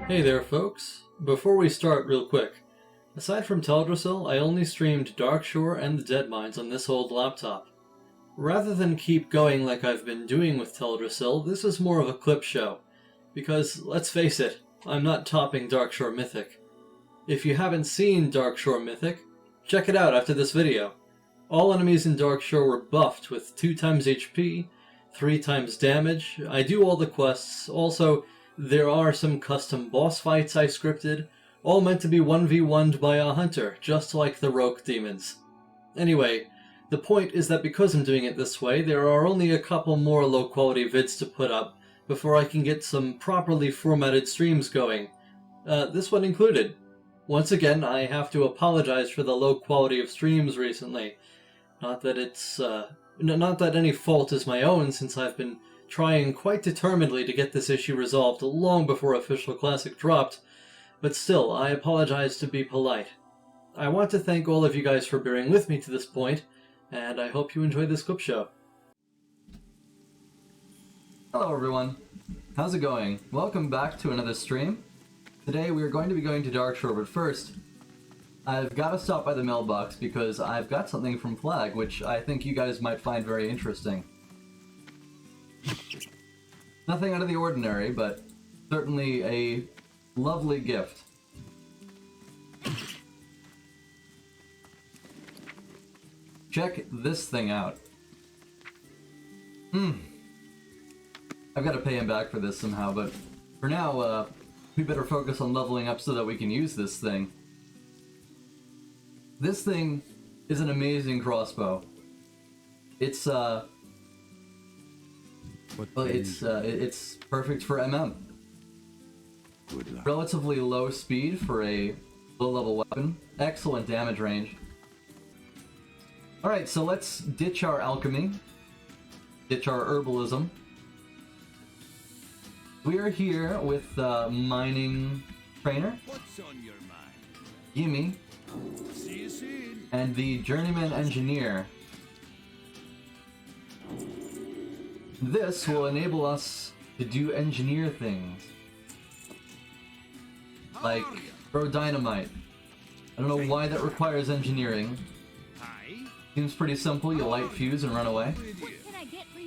Hey there folks, before we start real quick, aside from Teldrassil, I only streamed Darkshore and the Deadmines on this old laptop. Rather than keep going like I've been doing with Teldrassil, this is more of a clip show, because let's face it, I'm not topping Darkshore Mythic. If you haven't seen Darkshore Mythic, check it out after this video. All enemies in Darkshore were buffed with 2 times HP, 3 times damage, I do all the quests, also there are some custom boss fights I scripted, all meant to be 1v1'd by a hunter, just like the rogue demons. Anyway, the point is that because I'm doing it this way, there are only a couple more low quality vids to put up before I can get some properly formatted streams going. This one included. Once again, I have to apologize for the low quality of streams recently. Not that any fault is my own, since I've been trying quite determinedly to get this issue resolved long before Official Classic dropped, but still, I apologize to be polite. I want to thank all of you guys for bearing with me to this point, and I hope you enjoy this clip show. Hello everyone, how's it going? Welcome back to another stream. Today we are going to be going to Darkshore, but first, I've got to stop by the mailbox because I've got something from Flag, which I think you guys might find very interesting. Nothing out of the ordinary, but certainly a lovely gift. Check this thing out. I've got to pay him back for this somehow, but for now, we better focus on leveling up so that we can use this thing. This thing is an amazing crossbow. It's it's perfect for MM. Relatively low speed for a low-level weapon. Excellent damage range. Alright, so let's ditch our alchemy. Ditch our herbalism. We're here with mining trainer. What's on your mind? Gimme. See you soon. And the journeyman engineer. This will enable us to do engineer things. Like throw dynamite. I don't know why that requires engineering. Seems pretty simple, you light fuse and run away.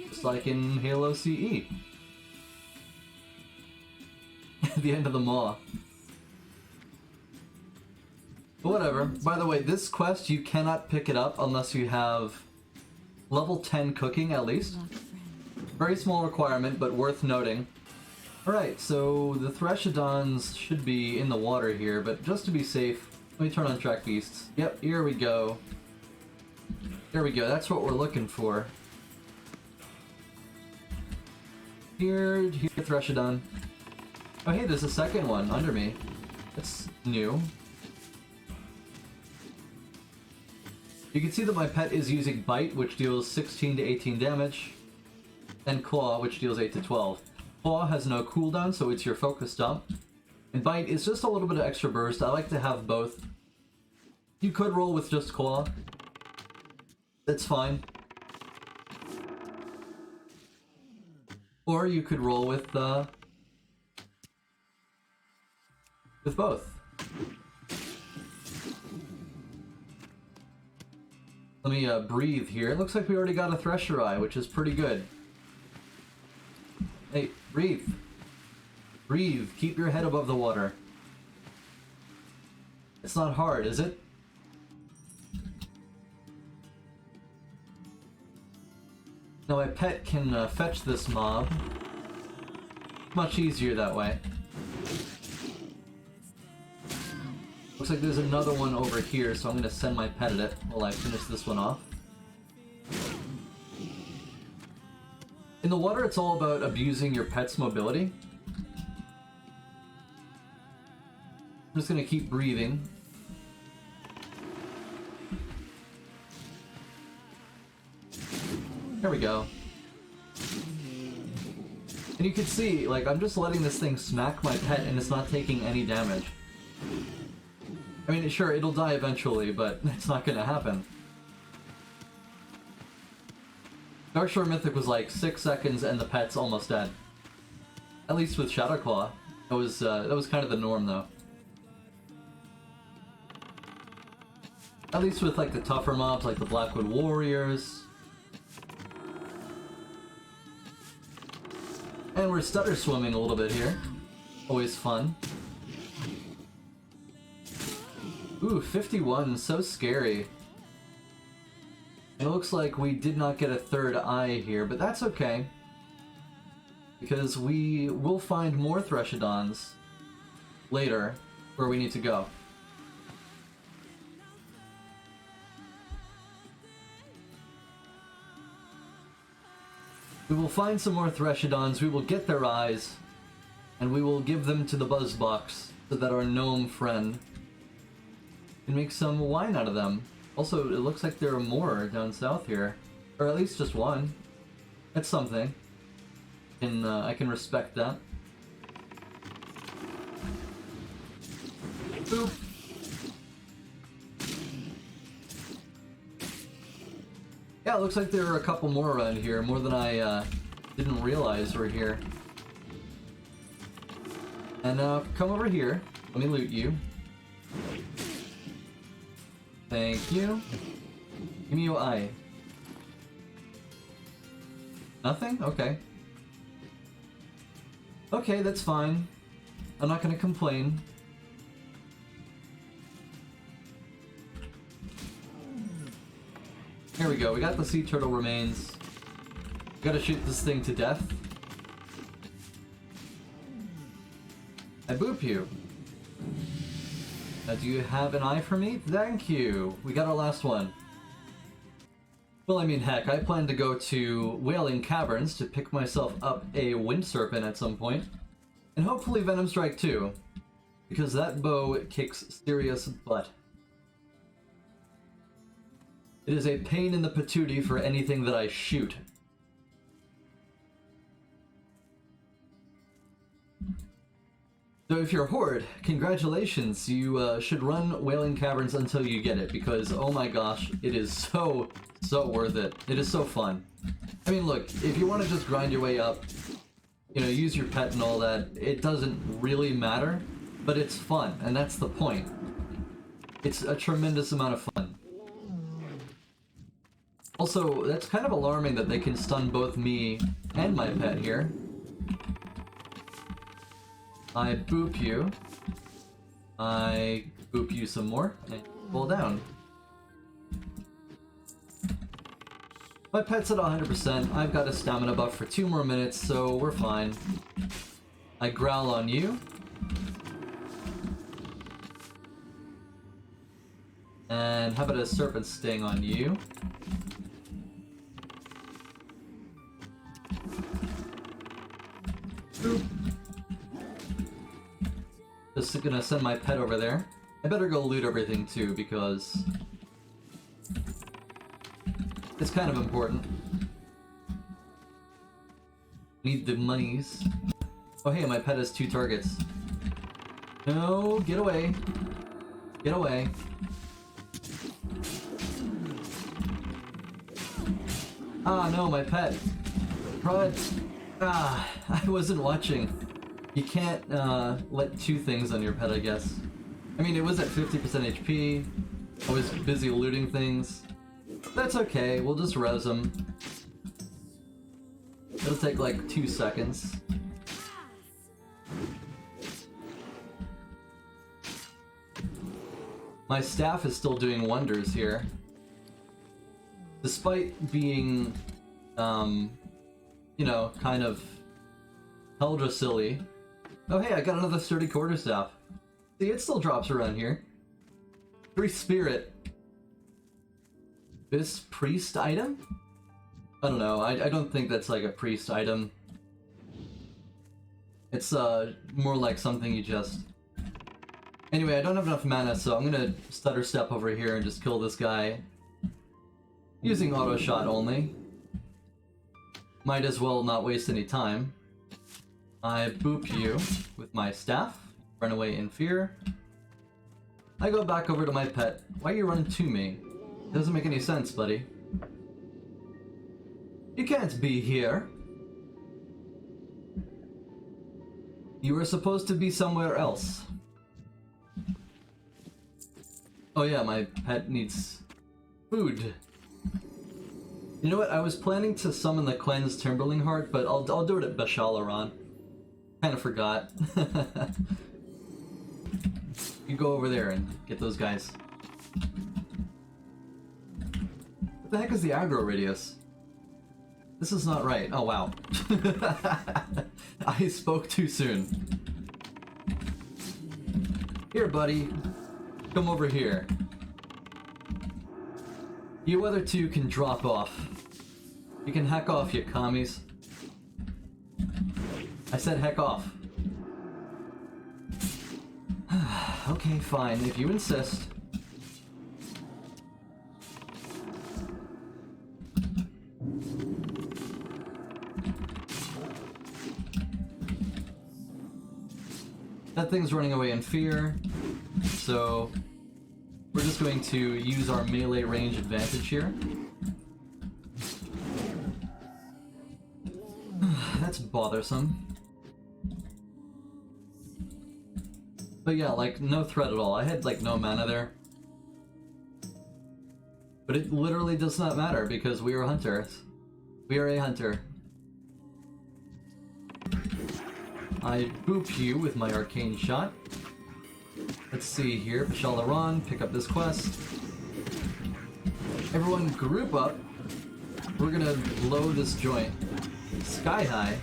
Just like in Halo CE. The end of the maw. But whatever. By the way, this quest, you cannot pick it up unless you have level 10 cooking at least. Very small requirement, but worth noting. Alright, so the Threshodons should be in the water here, but just to be safe, let me turn on track beasts. Yep, here we go. There we go, that's what we're looking for. Here, Threshodon. Oh hey, there's a second one under me. That's new. You can see that my pet is using Bite, which deals 16 to 18 damage, and Claw, which deals 8 to 12. Claw has no cooldown, so it's your focus dump. And Bite is just a little bit of extra burst. I like to have both. You could roll with just Claw. That's fine. Or you could roll with both. Let me breathe here. It looks like we already got a Thresher Eye, which is pretty good. Hey, breathe. Breathe. Keep your head above the water. It's not hard, is it? Now my pet can fetch this mob. Much easier that way. Looks like there's another one over here, so I'm gonna send my pet at it while I finish this one off. In the water, it's all about abusing your pet's mobility. I'm just gonna keep breathing. There we go. And you can see, like, I'm just letting this thing smack my pet and it's not taking any damage. I mean, sure, it'll die eventually, but it's not gonna happen. Darkshore Mythic was like 6 seconds and the pet's almost dead. At least with Shadowclaw. That was kind of the norm, though. At least with like the tougher mobs, like the Blackwood Warriors. And we're stutter swimming a little bit here. Always fun. Ooh, 51, so scary. It looks like we did not get a third eye here, but that's okay. Because we will find more Threshadons later where we need to go. We will find some more Threshadons, we will get their eyes, and we will give them to the Buzzbox so that our gnome friend can make some wine out of them. Also, it looks like there are more down south here. Or at least just one. That's something. And I can respect that. Boop. Yeah, it looks like there are a couple more around here, more than I didn't realize were here. And come over here. Let me loot you. Thank you. Give me your eye. Nothing? Okay. Okay, that's fine. I'm not gonna complain. Here we go, we got the sea turtle remains. Gotta shoot this thing to death. I boop you. Do you have an eye for me? Thank you! We got our last one. Well, I mean, heck, I plan to go to Wailing Caverns to pick myself up a Wind Serpent at some point. And hopefully Venom Strike too. Because that bow kicks serious butt. It is a pain in the patootie for anything that I shoot. So if you're a Horde, congratulations, you should run Wailing Caverns until you get it, because oh my gosh, it is so worth it. It is so fun. I mean look, if you want to just grind your way up, you know, use your pet and all that, it doesn't really matter, but it's fun, and that's the point. It's a tremendous amount of fun. Also, that's kind of alarming that they can stun both me and my pet here. I boop you. I boop you some more, and fall down. My pet's at 100%, I've got a stamina buff for 2 more minutes, so we're fine. I growl on you. And how about a serpent sting on you? Boop. Just gonna send my pet over there. I better go loot everything too, because it's kind of important. Need the monies. Oh hey, my pet has 2 targets. No, get away. Get away. Ah, no, my pet. Run. Ah, I wasn't watching. You can't let 2 things on your pet, I guess. I mean, it was at 50% HP. I was busy looting things. That's okay, we'll just res them. It'll take like 2 seconds. My staff is still doing wonders here. Despite being, you know, kind of Teldrassil-y. Oh hey, I got another sturdy quarterstaff. See, it still drops around here. 3 spirit. This priest item? I don't know, I don't think that's like a priest item. It's more like something you just... Anyway, I don't have enough mana, so I'm gonna stutter step over here and just kill this guy. Using auto shot only. Might as well not waste any time. I boop you with my staff. Run away in fear. I go back over to my pet. Why are you running to me? Doesn't make any sense, buddy. You can't be here. You were supposed to be somewhere else. Oh yeah, my pet needs food. You know what? I was planning to summon the cleansed Timberling Heart, but I'll do it at Bashal'Aran. Kind of forgot. You go over there and get those guys. What the heck is the aggro radius? This is not right. Oh wow. I spoke too soon. Here, buddy. Come over here. You other two can drop off. You can heck off, you commies. I said heck off. Okay, fine, if you insist. That thing's running away in fear, so we're just going to use our melee range advantage here. That's bothersome. But yeah, like, no threat at all. I had, like, no mana there. But it literally does not matter, because we are hunters. We are a hunter. I boop you with my arcane shot. Let's see here. Bashal'Aran, pick up this quest. Everyone group up. We're gonna blow this joint sky high.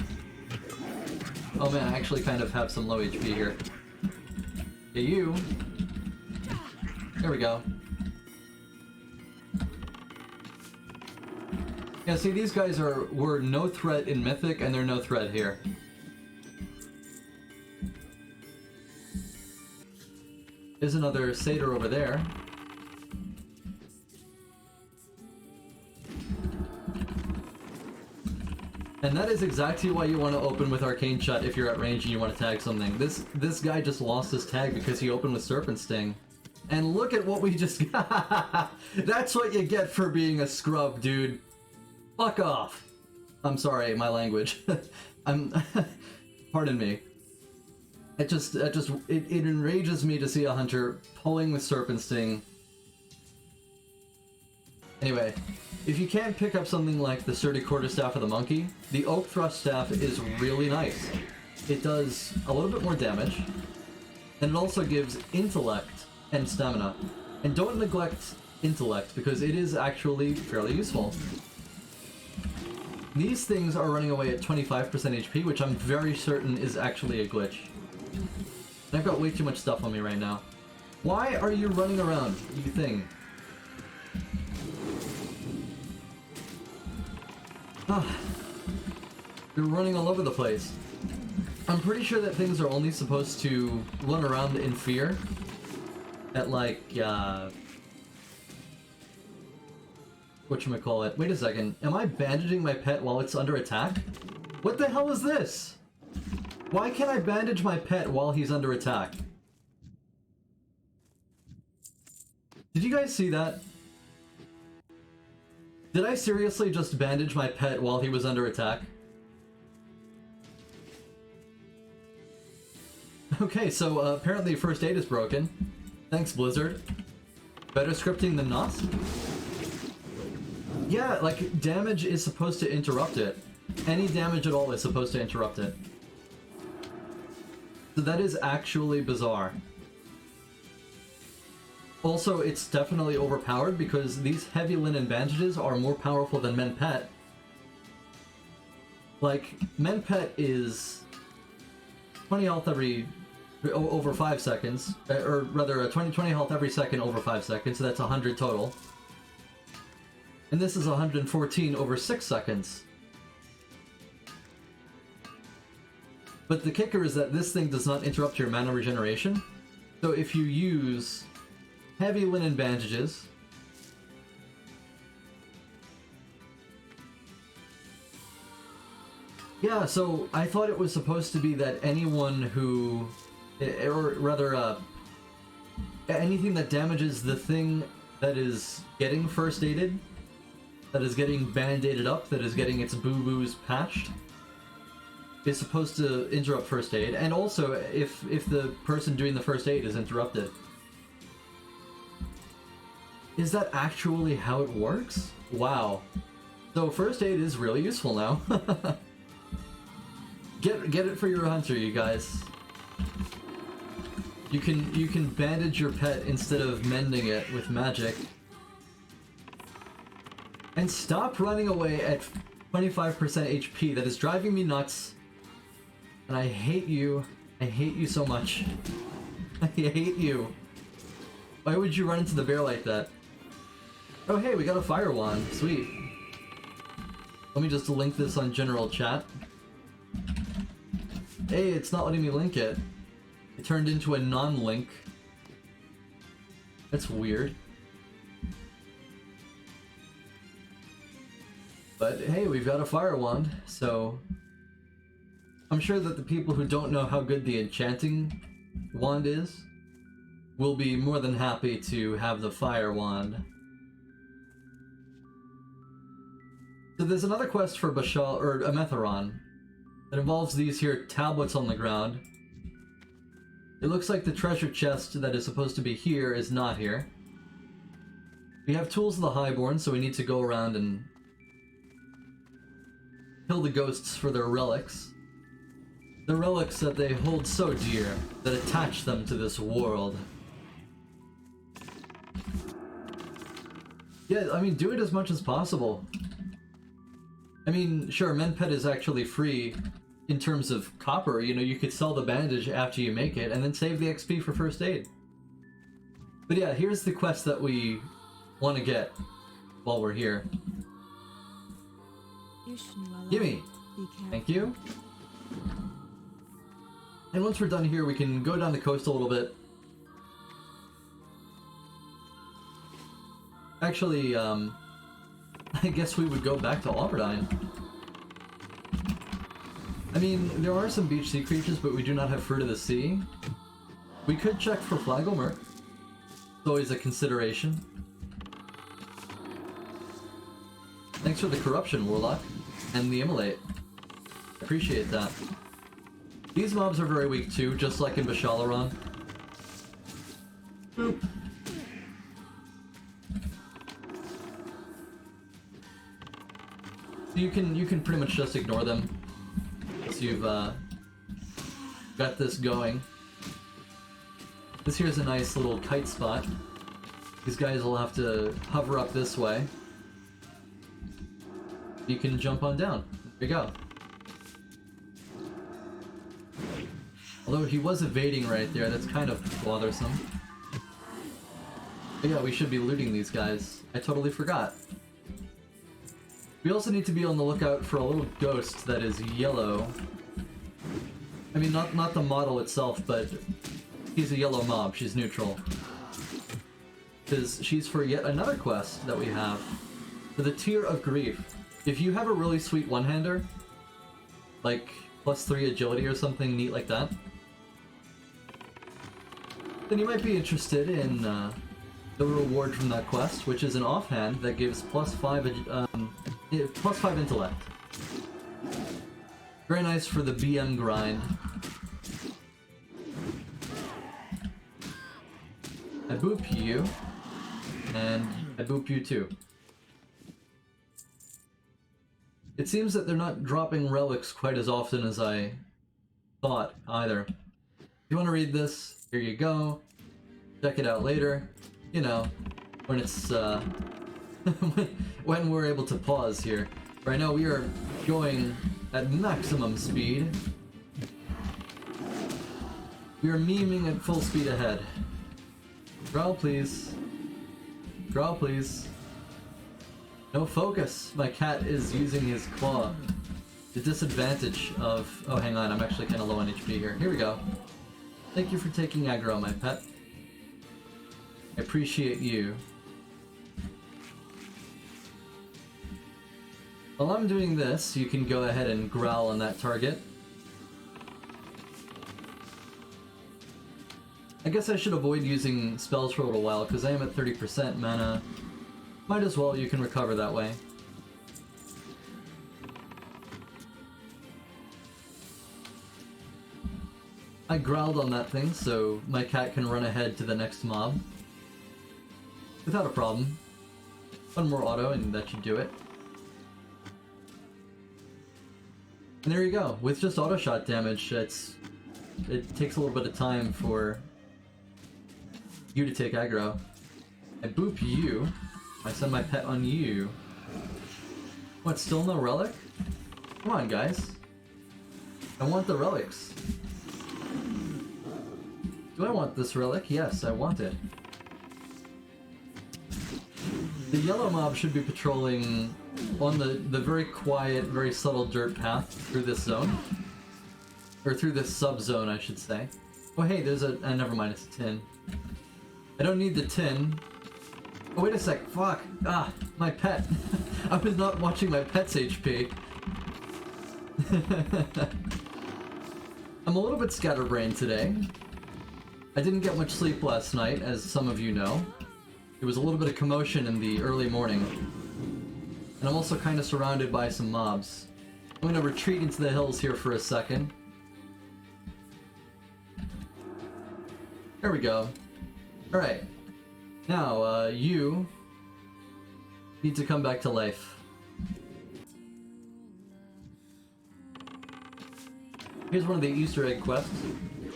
Oh man, I actually kind of have some low HP here. Yeah, you. There we go. Yeah, see, these guys were no threat in Mythic, and they're no threat here. There's another satyr over there. And that is exactly why you want to open with Arcane Shot if you're at range and you want to tag something. This guy just lost his tag because he opened with Serpent Sting. And look at what we just got! That's what you get for being a scrub, dude. Fuck off! I'm sorry, my language. Pardon me. It enrages me to see a hunter pulling with Serpent Sting. Anyway, if you can't pick up something like the Sturdy Quarterstaff of the Monkey, the Oak Thrust Staff is really nice. It does a little bit more damage, and it also gives Intellect and Stamina. And don't neglect Intellect, because it is actually fairly useful. These things are running away at 25% HP, which I'm very certain is actually a glitch. And I've got way too much stuff on me right now. Why are you running around, you thing? You're running all over the place. I'm pretty sure that things are only supposed to run around in fear at, like, whatchamacallit. Wait a second. Am I bandaging my pet while it's under attack? What the hell is this? Why can't I bandage my pet while he's under attack? Did you guys see that? Did I seriously just bandage my pet while he was under attack? Okay, so apparently first aid is broken. Thanks, Blizzard. Better scripting than not? Yeah, like, damage is supposed to interrupt it. Any damage at all is supposed to interrupt it. So that is actually bizarre. Also, it's definitely overpowered because these heavy linen bandages are more powerful than Men Pet. Like, Men Pet is 20 health over 5 seconds, or rather 20 health every second over 5 seconds, so that's 100 total. And this is 114 over 6 seconds. But the kicker is that this thing does not interrupt your mana regeneration. So if you use heavy linen bandages, yeah, so I thought it was supposed to be that anyone who, or rather, Anything that damages the thing that is getting first aided, that is getting band-aided up, that is getting its boo-boos patched, is supposed to interrupt first aid, and also if the person doing the first aid is interrupted. Is that actually how it works? Wow. So first aid is really useful now. Get it for your hunter, you guys. You can bandage your pet instead of mending it with magic. And stop running away at 25% HP. That is driving me nuts. And I hate you. I hate you so much. I hate you. Why would you run into the bear like that? Oh hey, we got a fire wand. Sweet. Let me just link this on general chat. Hey, it's not letting me link it. It turned into a non-link. That's weird. But hey, we've got a fire wand, so I'm sure that the people who don't know how good the enchanting wand is will be more than happy to have the fire wand. So there's another quest for Bashal'Aran that involves these here tablets on the ground. It looks like the treasure chest that is supposed to be here is not here. We have tools of the Highborn, so we need to go around and kill the ghosts for their relics. The relics that they hold so dear, that attach them to this world. Yeah, I mean, do it as much as possible. I mean, sure, Menpet is actually free in terms of copper. You know, you could sell the bandage after you make it and then save the XP for first aid. But yeah, here's the quest that we want to get while we're here. Gimme! Thank you. And once we're done here, we can go down the coast a little bit. Actually, I guess we would go back to Auberdyne. I mean, there are some beach sea creatures, but we do not have Fruit of the Sea. We could check for Flagelmerk. It's always a consideration. Thanks for the corruption, Warlock, and the Immolate. Appreciate that. These mobs are very weak too, just like in Bashal'Aran. Boop. So you can pretty much just ignore them. So you've got this going. This here's a nice little kite spot. These guys will have to hover up this way. You can jump on down. There you go. Although he was evading right there, that's kind of bothersome. But yeah, we should be looting these guys. I totally forgot. We also need to be on the lookout for a little ghost that is yellow. I mean, not the model itself, but he's a yellow mob. She's neutral. Because she's for yet another quest that we have. For the Tear of Grief. If you have a really sweet one-hander, like +3 agility or something neat like that, then you might be interested in the reward from that quest, which is an offhand that gives +5 intellect. Very nice for the BM grind. I boop you, and I boop you too. It seems that they're not dropping relics quite as often as I thought, either. If you want to read this, here you go. Check it out later. You know, when it's, when we're able to pause here. Right now we are going at maximum speed. We are memeing at full speed ahead. Growl, please. Growl, please. No focus. My cat is using his claw. The disadvantage of... Oh, hang on. I'm actually kind of low on HP here. Here we go. Thank you for taking aggro, my pet. I appreciate you. While I'm doing this, you can go ahead and growl on that target. I guess I should avoid using spells for a little while, because I am at 30% mana. Might as well, you can recover that way. I growled on that thing, so my cat can run ahead to the next mob. Without a problem. One more auto, and that should do it. And there you go. With just auto shot damage, it takes a little bit of time for you to take aggro. I boop you. I send my pet on you. What, still no relic? Come on, guys. I want the relics. Do I want this relic? Yes, I want it. The yellow mob should be patrolling on the very quiet, very subtle dirt path through this zone. Or through this sub-zone, I should say. Oh hey, there's a... never mind, it's a tin. I don't need the tin. Oh wait a sec, fuck! Ah, my pet! I was not watching my pet's HP. I'm a little bit scatterbrained today. I didn't get much sleep last night, as some of you know. There was a little bit of commotion in the early morning. And I'm also kind of surrounded by some mobs. I'm going to retreat into the hills here for a second. There we go. Alright. Now, you need to come back to life. Here's one of the Easter egg quests.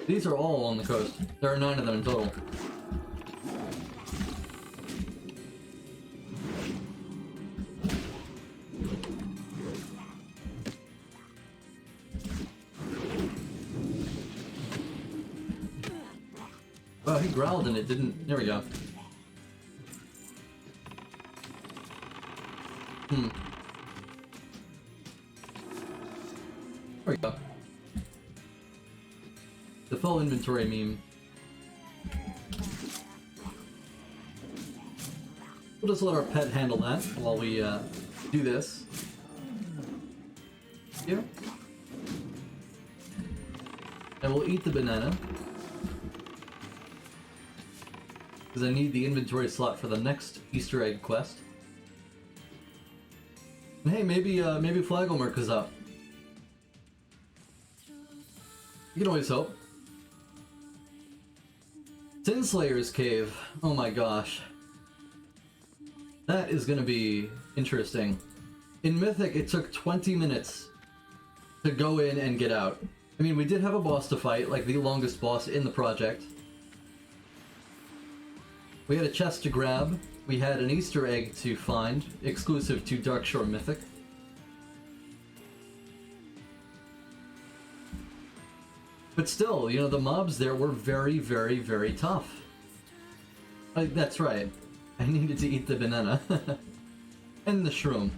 These are all on the coast. There are 9 of them in total. Oh, he growled and it didn't... There we go. There we go. The full inventory meme. We'll just let our pet handle that while we do this. Yeah. And we'll eat the banana. Because I need the inventory slot for the next Easter egg quest. And hey, maybe Flagelmerk is up. You can always hope. Sinslayer's cave. Oh my gosh. That is gonna be interesting. In Mythic, it took 20 minutes to go in and get out. I mean, we did have a boss to fight, like the longest boss in the project. We had a chest to grab. We had an Easter egg to find, exclusive to Darkshore Mythic. But still, you know, the mobs there were very, very, very tough. That's right. I needed to eat the banana. And the shroom.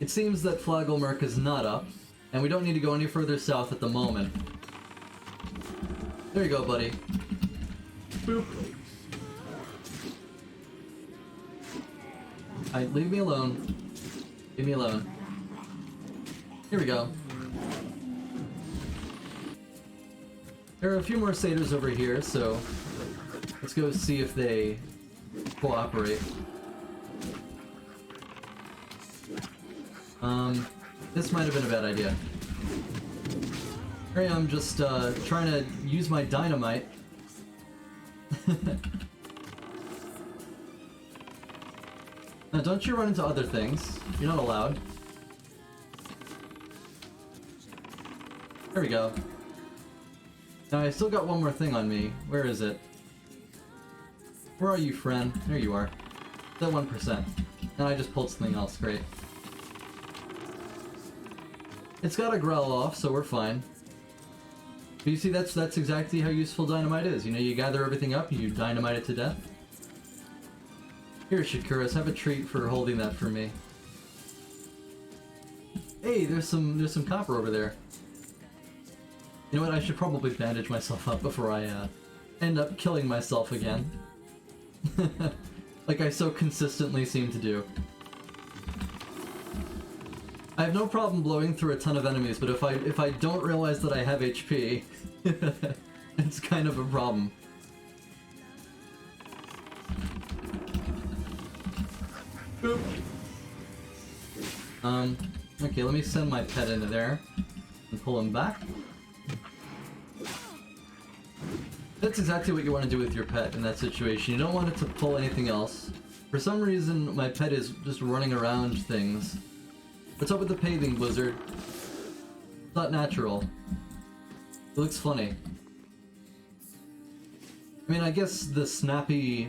It seems that Flagelmerk is not up, and we don't need to go any further south at the moment. There you go, buddy. Boop. Alright, leave me alone. Leave me alone. Here we go. There are a few more satyrs over here, so let's go see if they cooperate. This might have been a bad idea. Here I am just trying to use my dynamite. Now don't you run into other things. You're not allowed. There we go. Now I still got one more thing on me. Where is it? Where are you, friend? There you are. That 1%. And I just pulled something else. Great. It's got a growl off, so we're fine. But you see, that's exactly how useful dynamite is. You know, you gather everything up, you dynamite it to death. Here, Shakuras, have a treat for holding that for me. Hey, there's some copper over there. You know what, I should probably bandage myself up before I end up killing myself again. Like I so consistently seem to do. I have no problem blowing through a ton of enemies, but if I don't realize that I have HP, it's kind of a problem. Boop. Okay, let me send my pet into there and pull him back. That's exactly what you want to do with your pet in that situation. You don't want it to pull anything else. For some reason, my pet is just running around things. What's up with the paving, Blizzard? It's not natural. It looks funny. I mean, I guess the snappy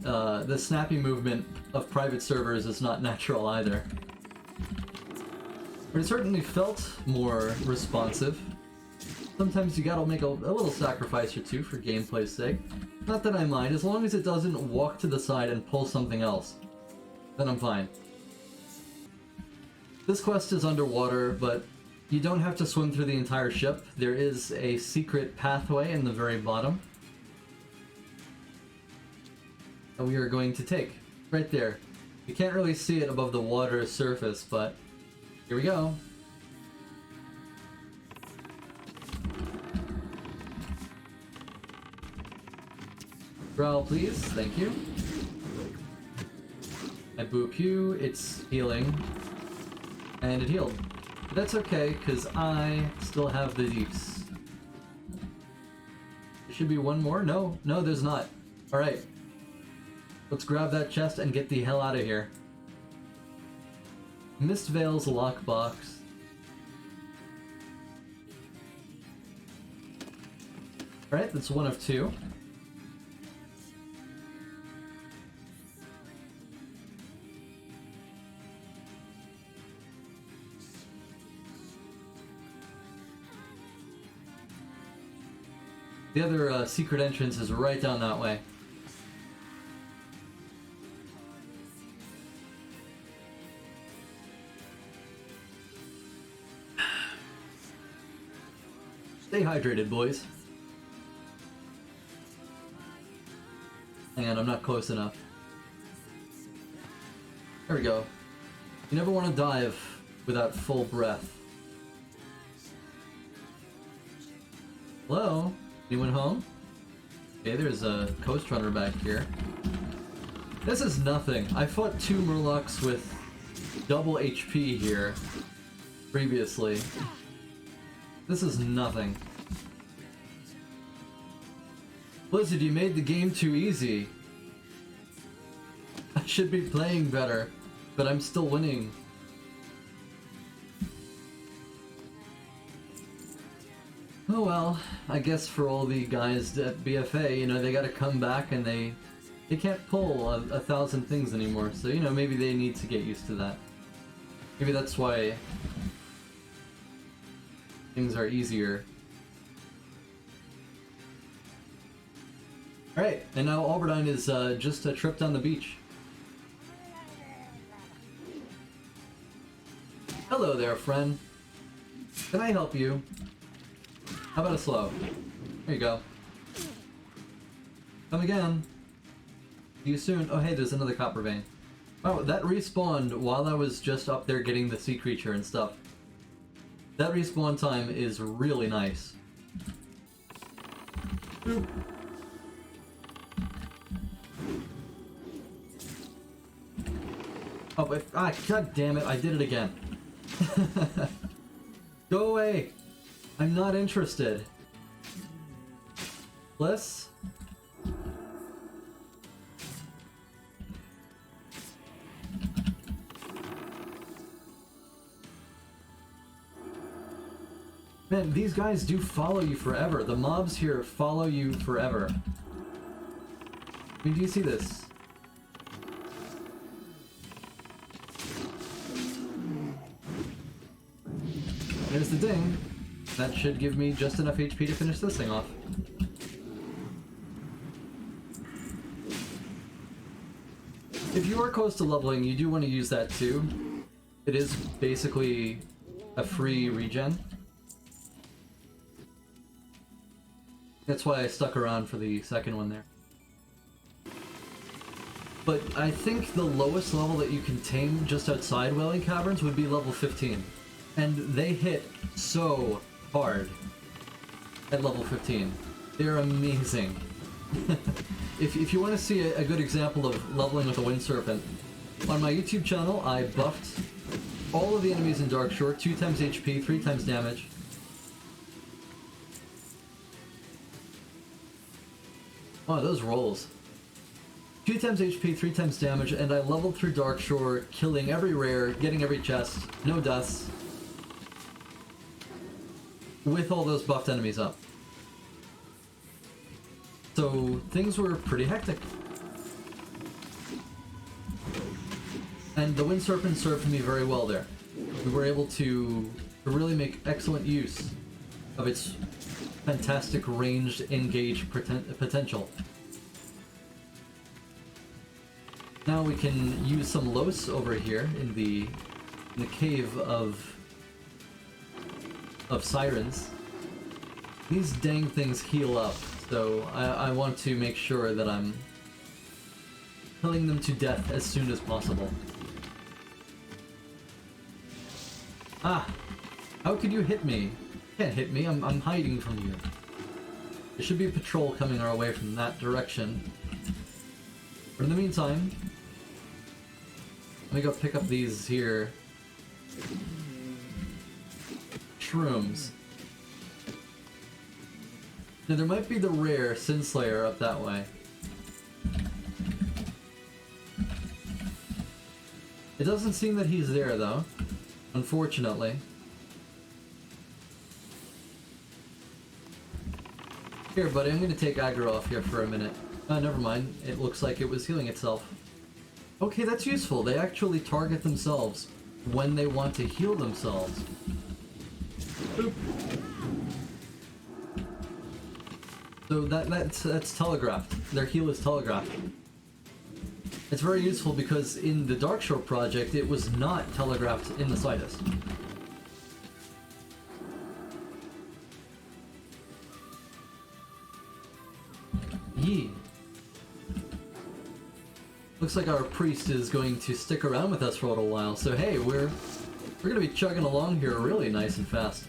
movement of private servers is not natural either. But it certainly felt more responsive. Sometimes you gotta make a little sacrifice or two for gameplay's sake. Not that I mind, as long as it doesn't walk to the side and pull something else. Then I'm fine. This quest is underwater, but you don't have to swim through the entire ship. There is a secret pathway in the very bottom that we are going to take. Right there. You can't really see it above the water surface, but here we go. Growl, please. Thank you. I boop you. It's healing. And it healed. But that's okay, because I still have the deeps. There should be one more? No, there's not. Alright. Let's grab that chest and get the hell out of here. Mistveil's lockbox. Alright, that's one of two. The other secret entrance is right down that way. Stay hydrated, boys. Hang on, I'm not close enough. There we go. You never want to dive without full breath. Hello? Anyone home? Okay, there's a Coast Runner back here. This is nothing. I fought 2 Murlocs with double HP here previously. This is nothing. Blizzard, you made the game too easy. I should be playing better, but I'm still winning. Oh well, I guess for all the guys at BFA, you know, they gotta come back and they can't pull a 1,000 things anymore, so, you know, maybe they need to get used to that. Maybe that's why things are easier. Alright, and now Albertine is just a trip down the beach. Hello there, friend. Can I help you? How about a slow? There you go. Come again. See you soon. Oh hey, there's another copper vein. Wow, that respawned while I was just up there getting the sea creature and stuff. That respawn time is really nice. Boop. Oh, but, god damn it, I did it again. Go away! I'm not interested. Bliss? Man, these guys do follow you forever. The mobs here follow you forever. I mean, do you see this? There's the ding. That should give me just enough HP to finish this thing off. If you are close to leveling, you do want to use that too. It is basically a free regen. That's why I stuck around for the second one there. But I think the lowest level that you can tame just outside Wailing Caverns would be level 15. And they hit so hard at level 15. They're amazing. If you want to see a good example of leveling with a Wind Serpent, On my YouTube channel, I buffed all of the enemies in Darkshore, 2 times HP, 3 times damage. Oh, those rolls. 2 times HP, 3 times damage, and I leveled through Darkshore, killing every rare, getting every chest, no deaths, with all those buffed enemies up. So, things were pretty hectic. And the Wind Serpent served me very well there. We were able to really make excellent use of its fantastic ranged engage potential. Now we can use some Los over here in the cave of sirens. These dang things heal up, so I want to make sure that I'm killing them to death as soon as possible. Ah! How could you hit me? You can't hit me, I'm hiding from you. There should be a patrol coming our way from that direction. But in the meantime, let me go pick up these here shrooms. Now there might be the rare Sinslayer up that way. It doesn't seem that he's there though, unfortunately. Here buddy, I'm gonna take aggro off here for a minute. Never mind, it looks like it was healing itself. Okay, that's useful. They actually target themselves when they want to heal themselves. Boop. So that's telegraphed. Their heal is telegraphed. It's very useful because in the Darkshore project, it was not telegraphed in the slightest. Yee. Looks like our priest is going to stick around with us for a little while, so hey, we're gonna be chugging along here really nice and fast.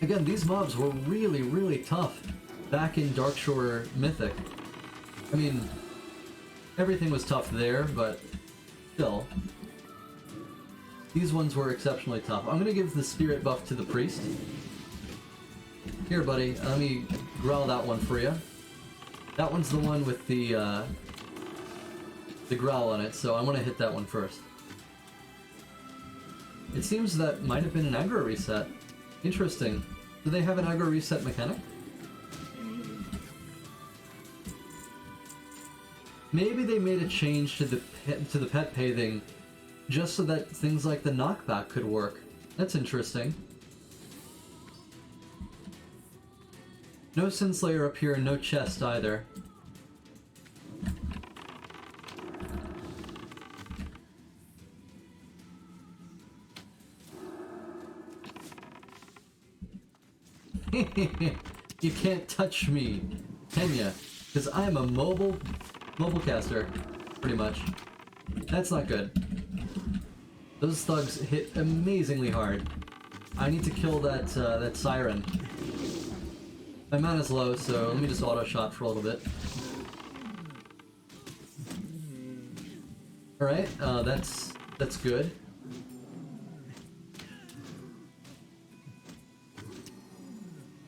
Again, these mobs were really, really tough back in Darkshore Mythic. I mean, everything was tough there, but still. These ones were exceptionally tough. I'm gonna give the spirit buff to the priest. Here, buddy, let me growl that one for you. That one's the one with the growl on it, so I want to hit that one first. It seems that might have been an aggro reset. Interesting. Do they have an aggro reset mechanic? Maybe they made a change to the pet pay just so that things like the knockback could work. That's interesting. No Sinslayer up here, and no chest either. You can't touch me, can ya? Because I'm a mobile caster, pretty much. That's not good. Those thugs hit amazingly hard. I need to kill that siren. My mana's low, so let me just auto-shot for a little bit. Alright, that's good.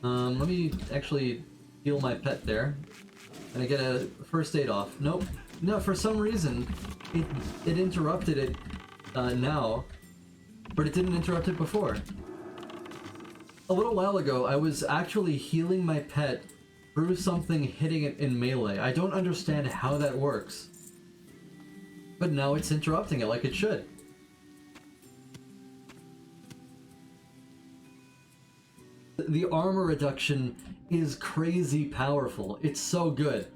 Let me actually heal my pet there. And I get a first aid off. Nope. No, for some reason, it interrupted it now, but it didn't interrupt it before. A little while ago, I was actually healing my pet through something hitting it in melee. I don't understand how that works. But now it's interrupting it like it should. The armor reduction is crazy powerful. It's so good.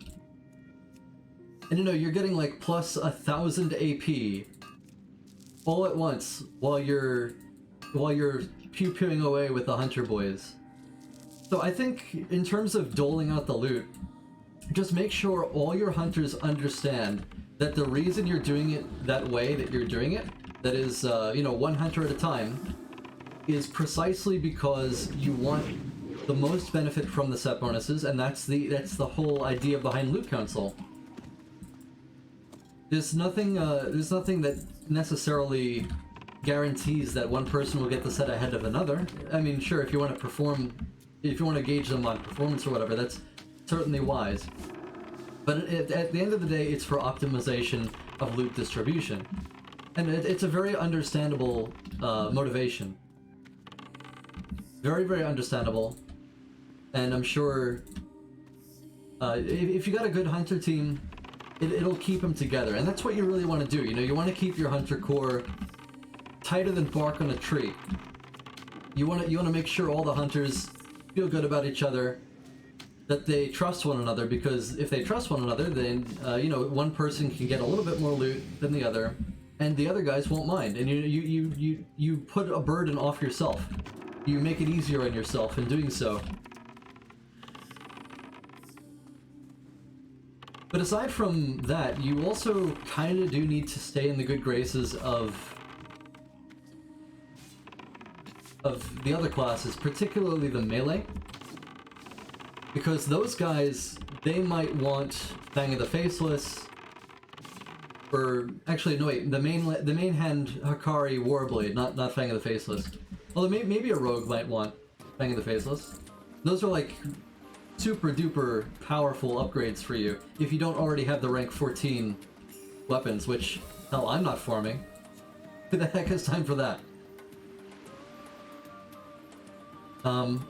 And you know, you're getting like plus 1,000 AP all at once while you're pew-pewing away with the hunter boys. So I think in terms of doling out the loot, just make sure all your hunters understand that the reason you're doing it that way that you're doing it, that is, you know, one hunter at a time, is precisely because you want the most benefit from the set bonuses, and that's the whole idea behind Loot Council. There's nothing that necessarily guarantees that one person will get the set ahead of another. I mean, sure, if you want to gauge them on performance or whatever, that's certainly wise. But at the end of the day, it's for optimization of loot distribution. And it's a very understandable motivation. Very, very understandable. And I'm sure if you got a good hunter team, it'll keep them together. And that's what you really want to do. You know, you want to keep your hunter core tighter than bark on a tree. You want to make sure all the hunters feel good about each other, that they trust one another, because if they trust one another, then you know, one person can get a little bit more loot than the other, and the other guys won't mind. And you put a burden off yourself. You make it easier on yourself in doing so. But aside from that, you also kind of do need to stay in the good graces of the other classes, particularly the melee. Because those guys, they might want Fang of the Faceless, or actually no wait, the main hand Hakari Warblade, not Fang of the Faceless. Although maybe a rogue might want Fang of the Faceless. Those are like super duper powerful upgrades for you if you don't already have the rank 14 weapons, which hell, I'm not farming. Who the heck has time for that?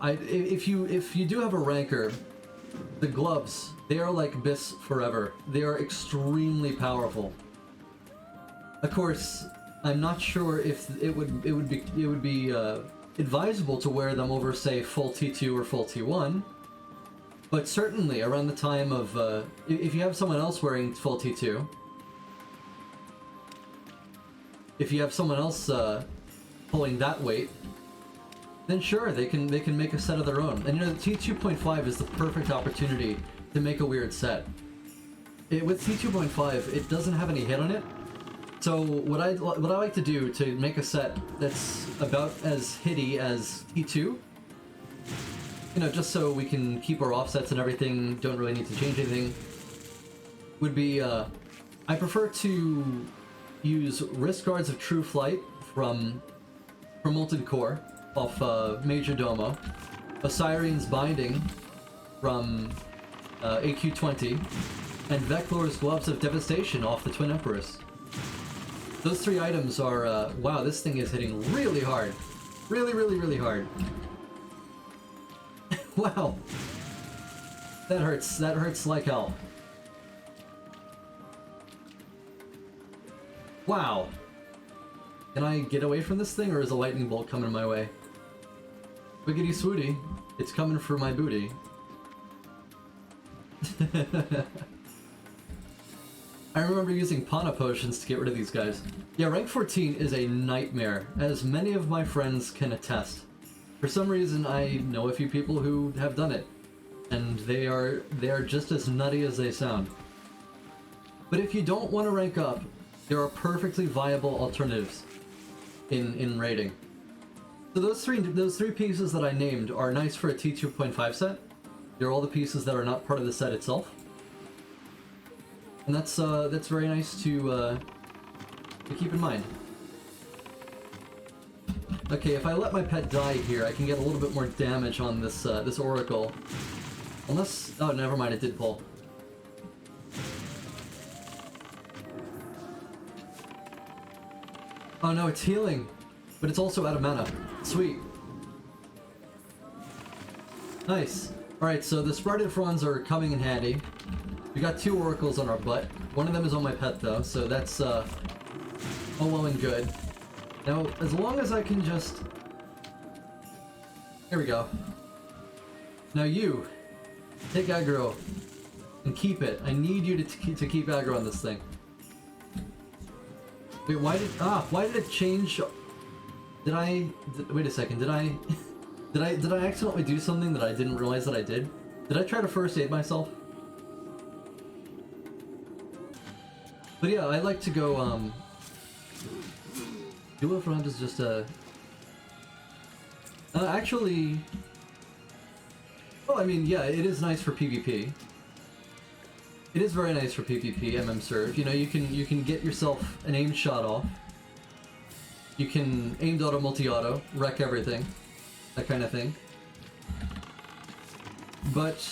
If you do have a ranker, the gloves, they are like Bis forever. They are extremely powerful. Of course, I'm not sure if it would be advisable to wear them over, say, full T2 or full T1. But certainly around the time of if you have someone else wearing full T2, if you have someone else pulling that weight, then sure, they can make a set of their own. And you know, T2.5 is the perfect opportunity to make a weird set. With T2.5, it doesn't have any hit on it. So what I like to do to make a set that's about as hitty as T2, you know, just so we can keep our offsets and everything, don't really need to change anything, would be, I prefer to use Wrist Guards of True Flight from Molten Core off Major Domo, Osirian's Binding from AQ20, and Veclor's Gloves of Devastation off the Twin Emperors. Those three items are, wow, this thing is hitting really hard. Really, really, really hard. Wow. That hurts like hell. Wow. Can I get away from this thing, or is a lightning bolt coming my way? Wiggity swooty, it's coming for my booty. I remember using Pana potions to get rid of these guys. Yeah, rank 14 is a nightmare, as many of my friends can attest. For some reason, I know a few people who have done it, and they are just as nutty as they sound. But if you don't want to rank up, there are perfectly viable alternatives in raiding. So those three pieces that I named are nice for a T2.5 set. They're all the pieces that are not part of the set itself. And that's very nice to keep in mind. Okay, if I let my pet die here, I can get a little bit more damage on this this oracle. Unless, oh, never mind, it did pull. Oh no, it's healing, but it's also out of mana. Sweet. Nice. All right, so the Spreaded Fronds are coming in handy. We got 2 oracles on our butt. One of them is on my pet though, so that's all well and good. Now, as long as I can just... Here we go. Now you, take aggro and keep it. I need you to keep aggro on this thing. Wait, why did it change? Wait a second, did I accidentally do something that I didn't realize that I did? Did I try to first aid myself? But yeah, I like to go, Duo Front is just actually... Well, I mean, yeah, it is nice for PvP. It is very nice for PvP, Serve. You know, you can get yourself an aimed shot off. You can aimed auto, multi-auto, wreck everything. That kind of thing. But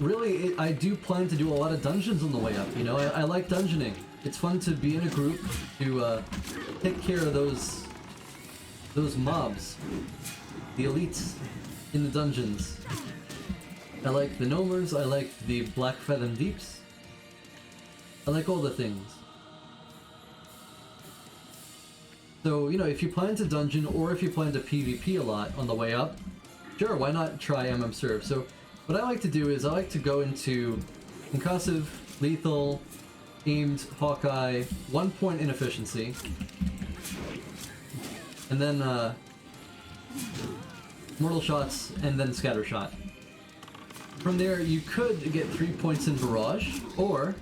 really, I do plan to do a lot of dungeons on the way up, you know? I like dungeoning. It's fun to be in a group, to take care of those mobs. The elites in the dungeons. I like the gnomers, I like the black fathom deeps. I like all the things. So, you know, if you plan to dungeon or if you plan to PvP a lot on the way up, sure, why not try Serve? So, what I like to do is I like to go into concussive, lethal, aimed, Hawkeye, 1 point inefficiency, and then mortal shots, and then scatter shot. From there, you could get 3 points in barrage, or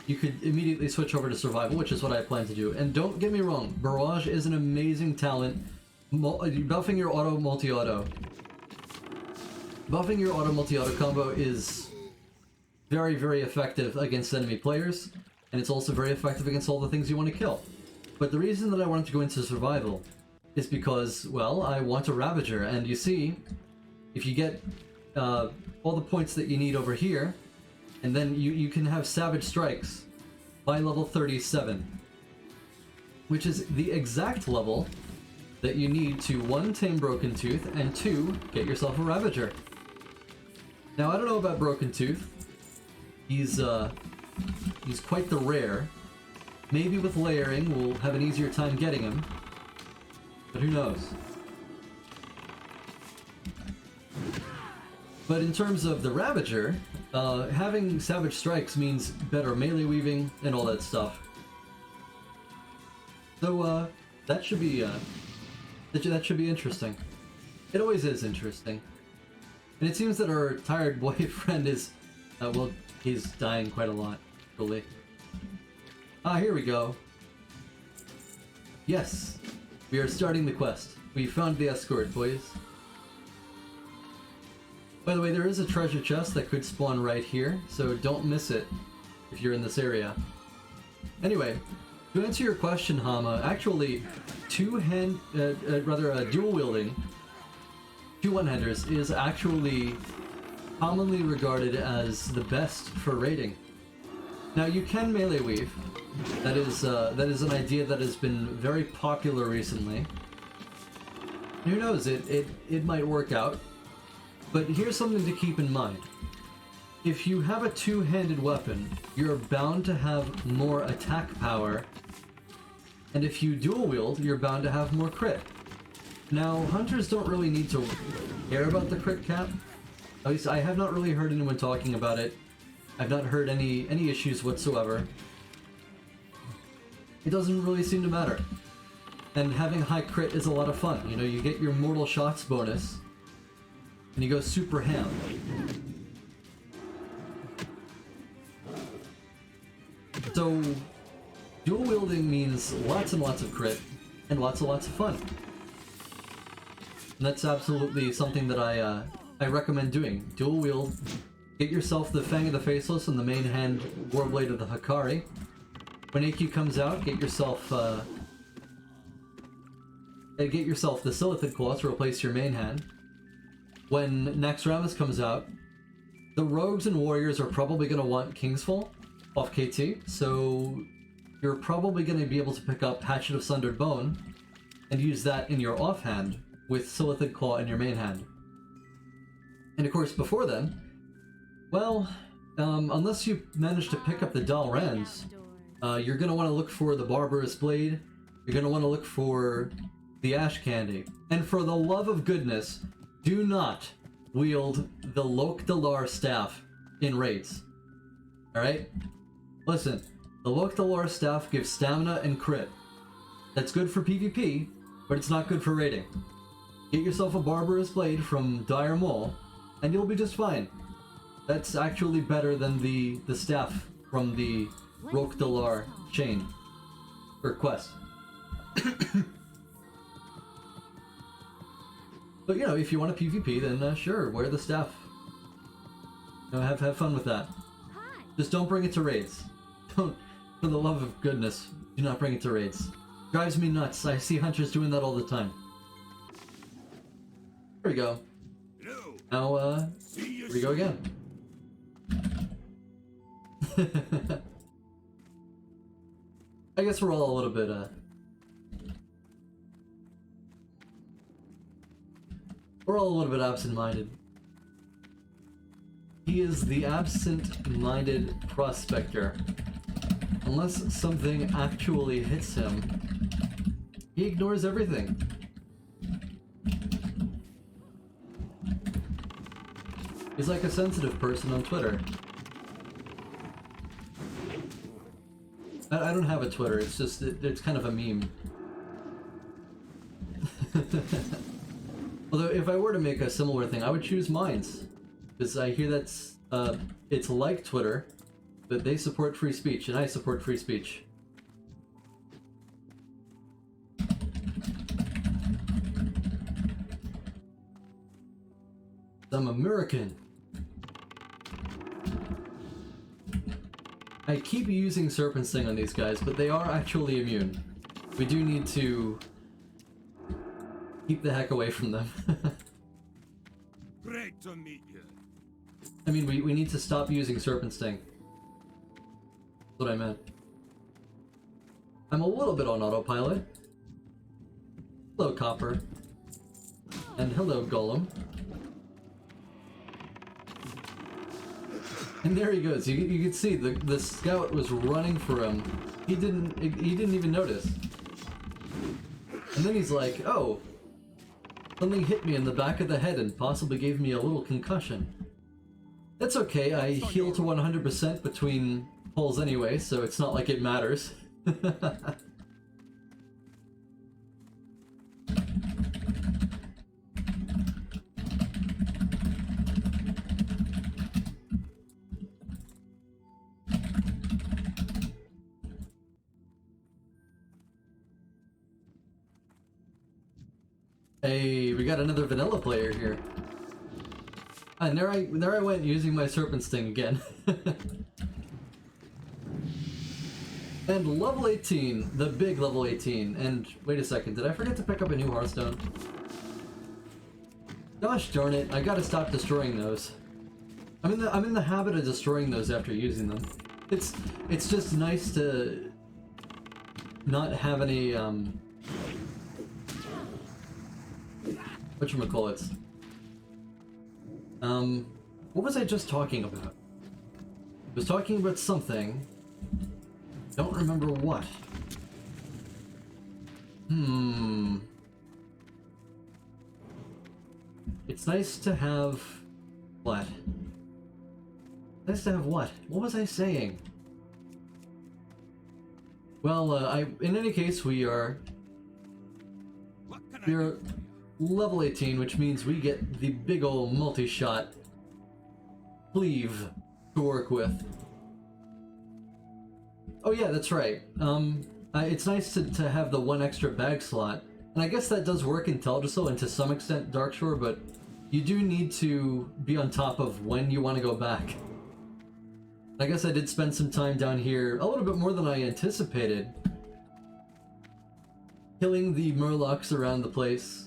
you could immediately switch over to survival, which is what I plan to do. And don't get me wrong, barrage is an amazing talent. Buffing your auto multi-auto. Buffing your auto multi-auto combo is very, very effective against enemy players, and it's also very effective against all the things you want to kill. But the reason that I wanted to go into survival is because, well, I want a Ravager, and you see, if you get all the points that you need over here, and then you can have Savage Strikes by level 37, which is the exact level that you need to 1. Tame Broken Tooth, and 2. Get yourself a Ravager. Now, I don't know about Broken Tooth. He's quite the rare. Maybe with layering we'll have an easier time getting him, but who knows? But in terms of the Ravager, having Savage Strikes means better melee weaving and all that stuff. So that should be that should be interesting. It always is interesting. And it seems that our tired boyfriend is, well, he's dying quite a lot, really. Ah, here we go. Yes, we are starting the quest. We found the escort, boys. By the way, there is a treasure chest that could spawn right here, so don't miss it if you're in this area. Anyway, to answer your question, Hama, actually, dual wielding, 2 one-handers is actually commonly regarded as the best for raiding. Now, you can melee weave. That is an idea that has been very popular recently. Who knows? It might work out. But here's something to keep in mind. If you have a two-handed weapon, you're bound to have more attack power, and if you dual wield, you're bound to have more crit. Now, hunters don't really need to care about the crit cap. At least I have not really heard anyone talking about it. I've not heard any issues whatsoever. It doesn't really seem to matter. And having high crit is a lot of fun. You know, you get your mortal shots bonus, and you go super ham. So, dual wielding means lots and lots of crit, and lots of fun. And that's absolutely something that I recommend doing. Dual wield, get yourself the Fang of the Faceless and the main hand Warblade of the Hakari. When AQ comes out, get yourself the Silithid Claw to replace your main hand. When Naxxramas comes out, the rogues and warriors are probably going to want Kingsfall off KT, so you're probably going to be able to pick up Hatchet of Sundered Bone and use that in your offhand with Silithid Claw in your main hand. And of course, before then, well, unless you manage to pick up the Dalrans, you're going to want to look for the Barbarous Blade, you're going to want to look for the Ash Candy, and for the love of goodness, do not wield the Lokdalar staff in raids. Alright? Listen, the Lokdalar staff gives stamina and crit. That's good for PvP, but it's not good for raiding. Get yourself a Barbarous Blade from Dire Mole, and you'll be just fine. That's actually better than the staff from the Lokdalar chain. Or quest. But, you know, if you want a PvP, then sure, wear the staff. You know, have fun with that. Just don't bring it to raids. Don't, for the love of goodness, do not bring it to raids. Drives me nuts. I see hunters doing that all the time. There we go. Now, here we go again. I guess we're all a little bit, we're all a little bit absent-minded. He is the absent-minded prospector. Unless something actually hits him, he ignores everything. He's like a sensitive person on Twitter. I don't have a Twitter, it's just, it's kind of a meme. Although, if I were to make a similar thing, I would choose Minds. Because I hear that's, it's like Twitter, but they support free speech, and I support free speech. I'm American. I keep using Serpent Sting on these guys, but they are actually immune. We do need to keep the heck away from them. Great to meet you. I mean, we need to stop using Serpent Sting. That's what I meant. I'm a little bit on autopilot. Hello, Copper. And hello, Golem. And there he goes. You can see the scout was running for him. He didn't even notice. And then he's like, "Oh, something hit me in the back of the head and possibly gave me a little concussion." That's okay. I heal to 100% between pulls anyway, so it's not like it matters. Hey, we got another vanilla player here. And there I went using my Serpent Sting again. And level 18, the big level 18. And wait a second, did I forget to pick up a new Hearthstone? Gosh darn it, I gotta stop destroying those. I'm in the habit of destroying those after using them. It's just nice to not have any whatchamacallits. What was I just talking about? I was talking about something. Don't remember what. It's nice to have... what? Nice to have what? What was I saying? Well, in any case, we're level 18, which means we get the big ol' multi-shot Glaive to work with. Oh yeah, that's right. It's nice to have the one extra bag slot, and I guess that does work in Teldrassil and to some extent Darkshore, but you do need to be on top of when you want to go back. I guess I did spend some time down here, a little bit more than I anticipated, killing the murlocs around the place.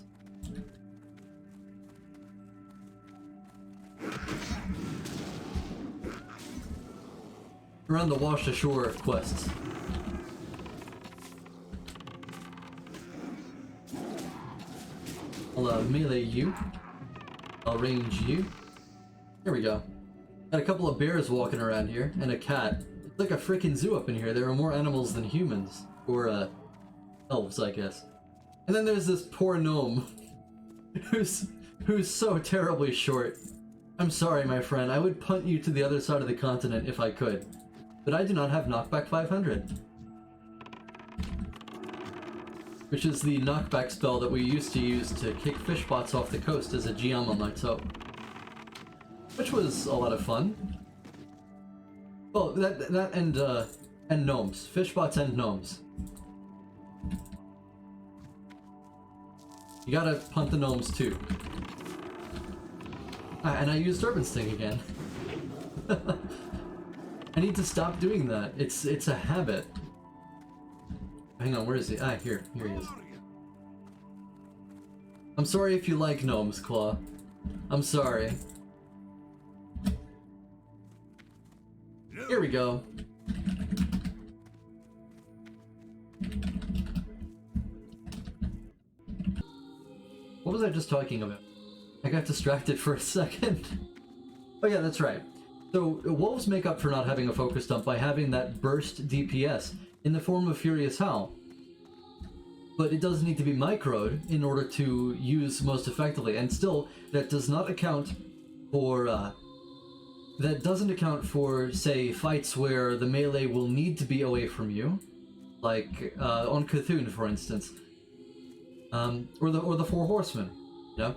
Around the wash ashore quests. I'll melee you. I'll range you. There we go. Got a couple of bears walking around here, and a cat. It's like a freaking zoo up in here. There are more animals than humans. Or, elves, I guess. And then there's this poor gnome. who's so terribly short. I'm sorry, my friend. I would punt you to the other side of the continent if I could. But I do not have knockback 500. Which is the knockback spell that we used to use to kick fish bots off the coast as a GM on Lights Out. Which was a lot of fun. Well, that and gnomes. Fish bots and gnomes. You gotta punt the gnomes too. And I used Urban Sting again. I need to stop doing that. It's a habit. Hang on, where is he? Ah, here he is. I'm sorry if you like gnomes, Claw. I'm sorry. Here we go. What was I just talking about? I got distracted for a second. Oh yeah, that's right. So, wolves make up for not having a focus dump by having that burst DPS in the form of Furious Howl. But it does need to be microed in order to use most effectively, and still, that does not account for, that doesn't account for, say, fights where the melee will need to be away from you, like, on Cthulhu, for instance. Or the Four Horsemen, you know?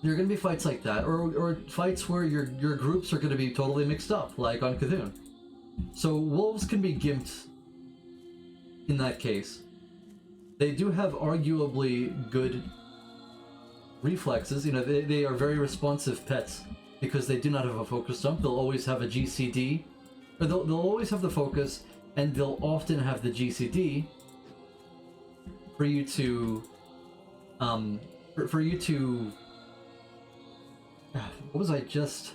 There are going to be fights like that, or fights where your groups are going to be totally mixed up, like on Cthulhu. So wolves can be gimped in that case. They do have arguably good reflexes, you know, they are very responsive pets because they do not have a focus dump. They'll always have a GCD, or they'll always have the focus, and they'll often have the GCD for you to, what was I just...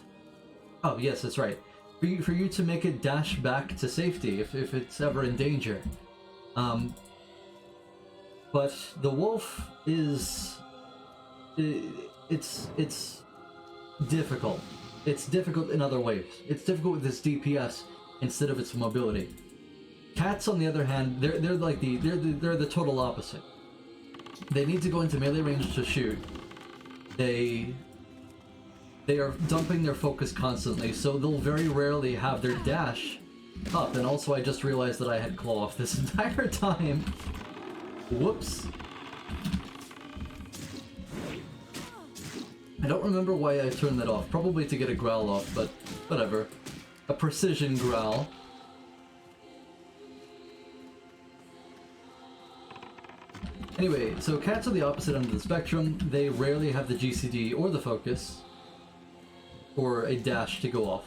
Oh, yes, that's right. For you to make it dash back to safety if it's ever in danger. But the wolf is... It's difficult. It's difficult in other ways. It's difficult with its DPS instead of its mobility. Cats, on the other hand, they're the total opposite. They need to go into melee range to shoot. They are dumping their focus constantly, so they'll very rarely have their dash up. And also, I just realized that I had claw off this entire time. Whoops. I don't remember why I turned that off. Probably to get a growl off, but whatever. A precision growl. Anyway, so cats are the opposite end of the spectrum. They rarely have the GCD or the focus, or a dash to go off.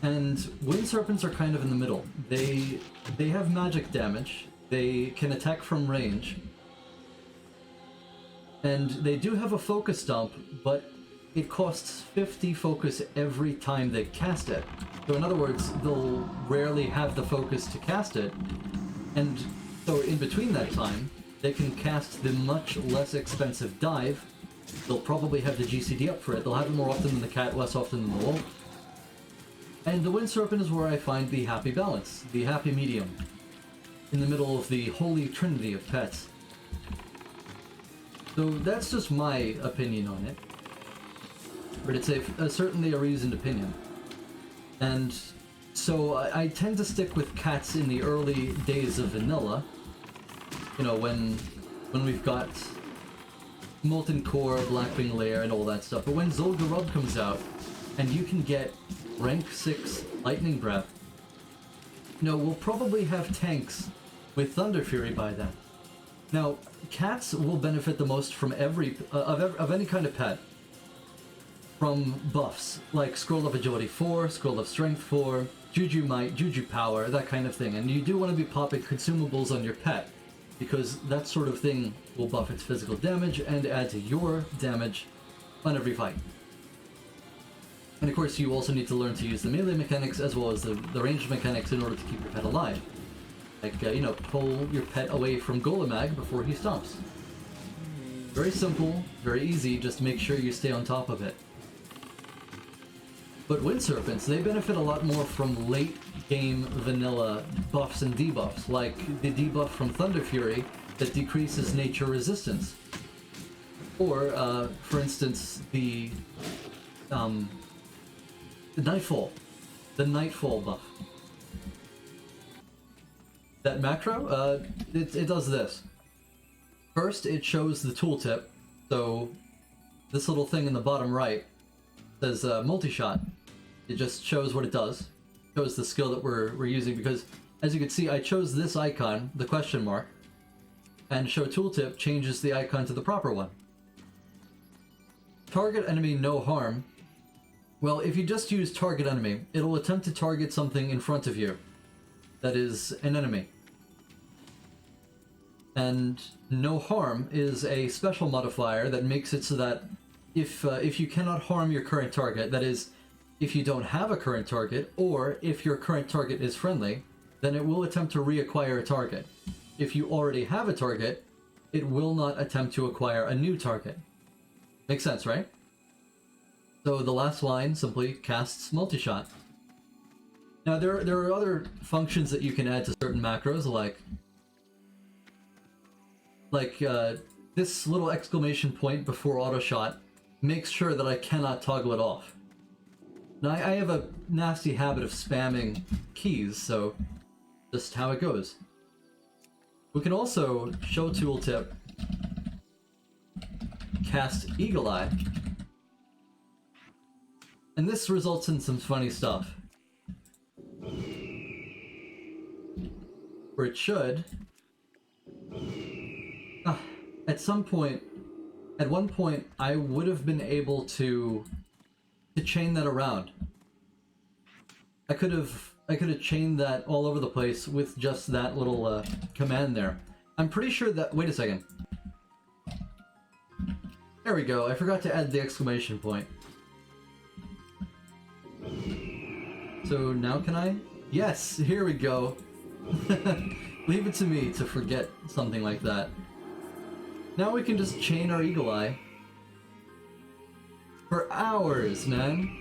And wind serpents are kind of in the middle. They have magic damage. They can attack from range. And they do have a focus dump, but it costs 50 focus every time they cast it. So in other words, they'll rarely have the focus to cast it. And so in between that time, they can cast the much less expensive dive. They'll probably have the GCD up for it. They'll have it more often than the cat, less often than the wolf. And the wind serpent is where I find the happy balance, the happy medium, in the middle of the holy trinity of pets. So that's just my opinion on it. But it's certainly a reasoned opinion. And so I tend to stick with cats in the early days of vanilla. You know, when we've got Molten Core, Blackwing Lair, and all that stuff. But when Zul'Gurub comes out, and you can get rank 6 Lightning Breath, you know, we'll probably have tanks with Thunder Fury by then. Now, cats will benefit the most from of any kind of pet. From buffs, like Scroll of Agility 4, Scroll of Strength 4, Juju Might, Juju Power, that kind of thing. And you do want to be popping consumables on your pet, because that sort of thing will buff its physical damage and add to your damage on every fight. And of course, you also need to learn to use the melee mechanics as well as the ranged mechanics in order to keep your pet alive. Like, you know, pull your pet away from Golemag before he stomps. Very simple, very easy, just make sure you stay on top of it. But wind serpents, they benefit a lot more from late game vanilla buffs and debuffs, like the debuff from Thunder Fury that decreases nature resistance. Or, for instance, the Nightfall. The Nightfall buff. That macro, it does this. First, it shows the tooltip. So, this little thing in the bottom right says multi-shot. It just shows what it does. Shows the skill that we're using, because as you can see, I chose this icon, the question mark, and show tooltip changes the icon to the proper one. Target enemy no harm Well, if you just use target enemy, it'll attempt to target something in front of you that is an enemy. And no harm is a special modifier that makes it so that if you cannot harm your current target, that is, if you don't have a current target, or if your current target is friendly, then it will attempt to reacquire a target. If you already have a target, it will not attempt to acquire a new target. Makes sense, right? So the last line simply casts multi-shot. Now there are other functions that you can add to certain macros, like this little exclamation point before auto shot makes sure that I cannot toggle it off. Now I have a nasty habit of spamming keys, so just how it goes. We can also show tooltip, cast Eagle Eye, and this results in some funny stuff. Or it should. At some point, at one point, I would have been able to chain that around. I could have chained that all over the place with just that little command there. I'm pretty sure that. Wait a second. There we go. I forgot to add the exclamation point. So now can I? Yes, here we go. Leave it to me to forget something like that. Now we can just chain our Eagle Eye for hours, man.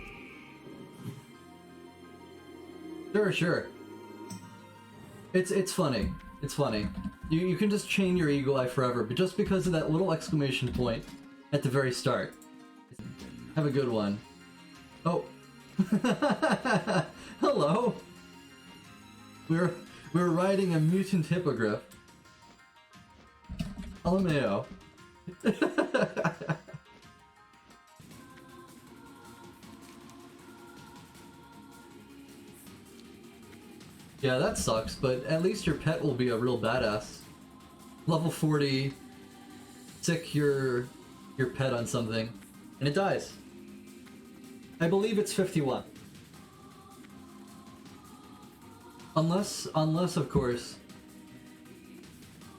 Sure. It's funny. It's funny. You can just chain your Eagle Eye forever, but just because of that little exclamation point at the very start. Have a good one. Oh. Hello. We're riding a mutant hippogriff. LMAO. Yeah, that sucks, but at least your pet will be a real badass. Level 40, sick your pet on something, and it dies. I believe it's 51. Unless of course,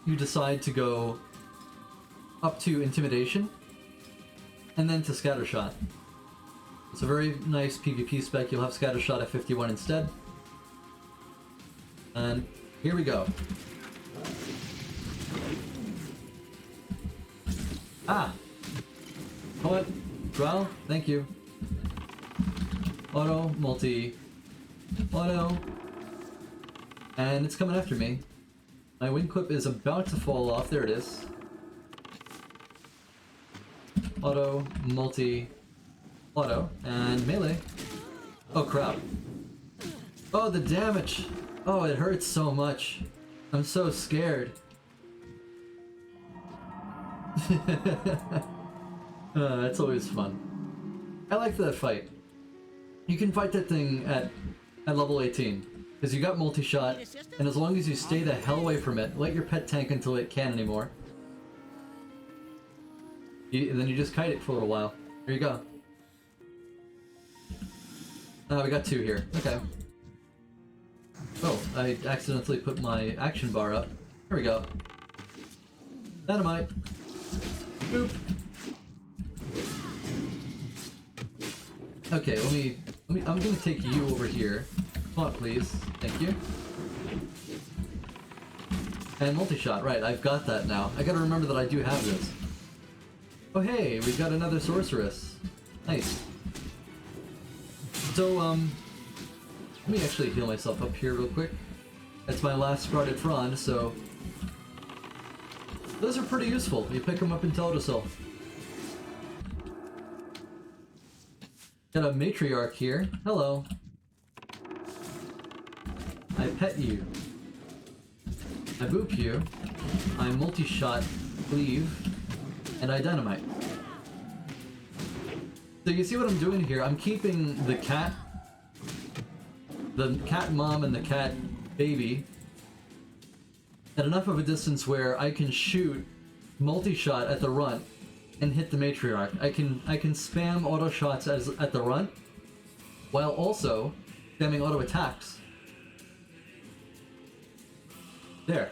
you decide to go up to Intimidation, and then to Scattershot. It's a very nice PvP spec. You'll have Scattershot at 51 instead. And here we go. Ah! Poet, Drow, thank you. Auto, multi, auto. And it's coming after me. My wing clip is about to fall off. There it is. Auto, multi, auto, and melee. Oh crap. Oh, the damage! Oh, it hurts so much. I'm so scared. That's always fun. I like that fight. You can fight that thing at level 18. Because you got multi-shot, and as long as you stay the hell away from it, let your pet tank until it can't anymore. And then you just kite it for a little while. There you go. We got two here. Okay. Oh, I accidentally put my action bar up. Here we go. Dynamite. Boop. Okay, I'm gonna take you over here. Come on, please. Thank you. And multi-shot, right, I've got that now. I gotta remember that I do have this. Oh hey, we got another sorceress. Nice. So, let me actually heal myself up here real quick. That's my last Scarlet Frond, so... Those are pretty useful. You pick them up in Teldrassil. Got a matriarch here. Hello. I pet you. I boop you. I multi-shot Glaive. And I dynamite. So you see what I'm doing here? I'm keeping the cat mom and the cat baby at enough of a distance where I can shoot multi-shot at the runt and hit the matriarch. I can spam auto shots at the runt while also spamming auto attacks. There.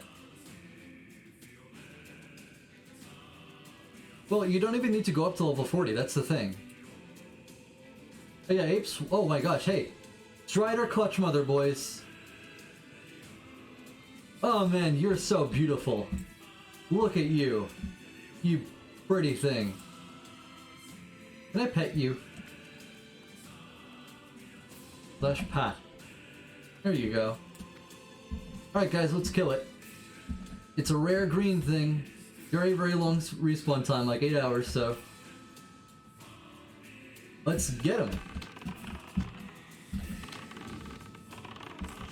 Well, you don't even need to go up to level 40, that's the thing. Oh yeah, Apes, oh my gosh, hey. Strider Clutchmother, boys. Oh man, you're so beautiful. Look at you. You pretty thing. Can I pet you? Slash pat. There you go. Alright guys, let's kill it. It's a rare green thing. Very, very long respawn time, like 8 hours, so... Let's get him.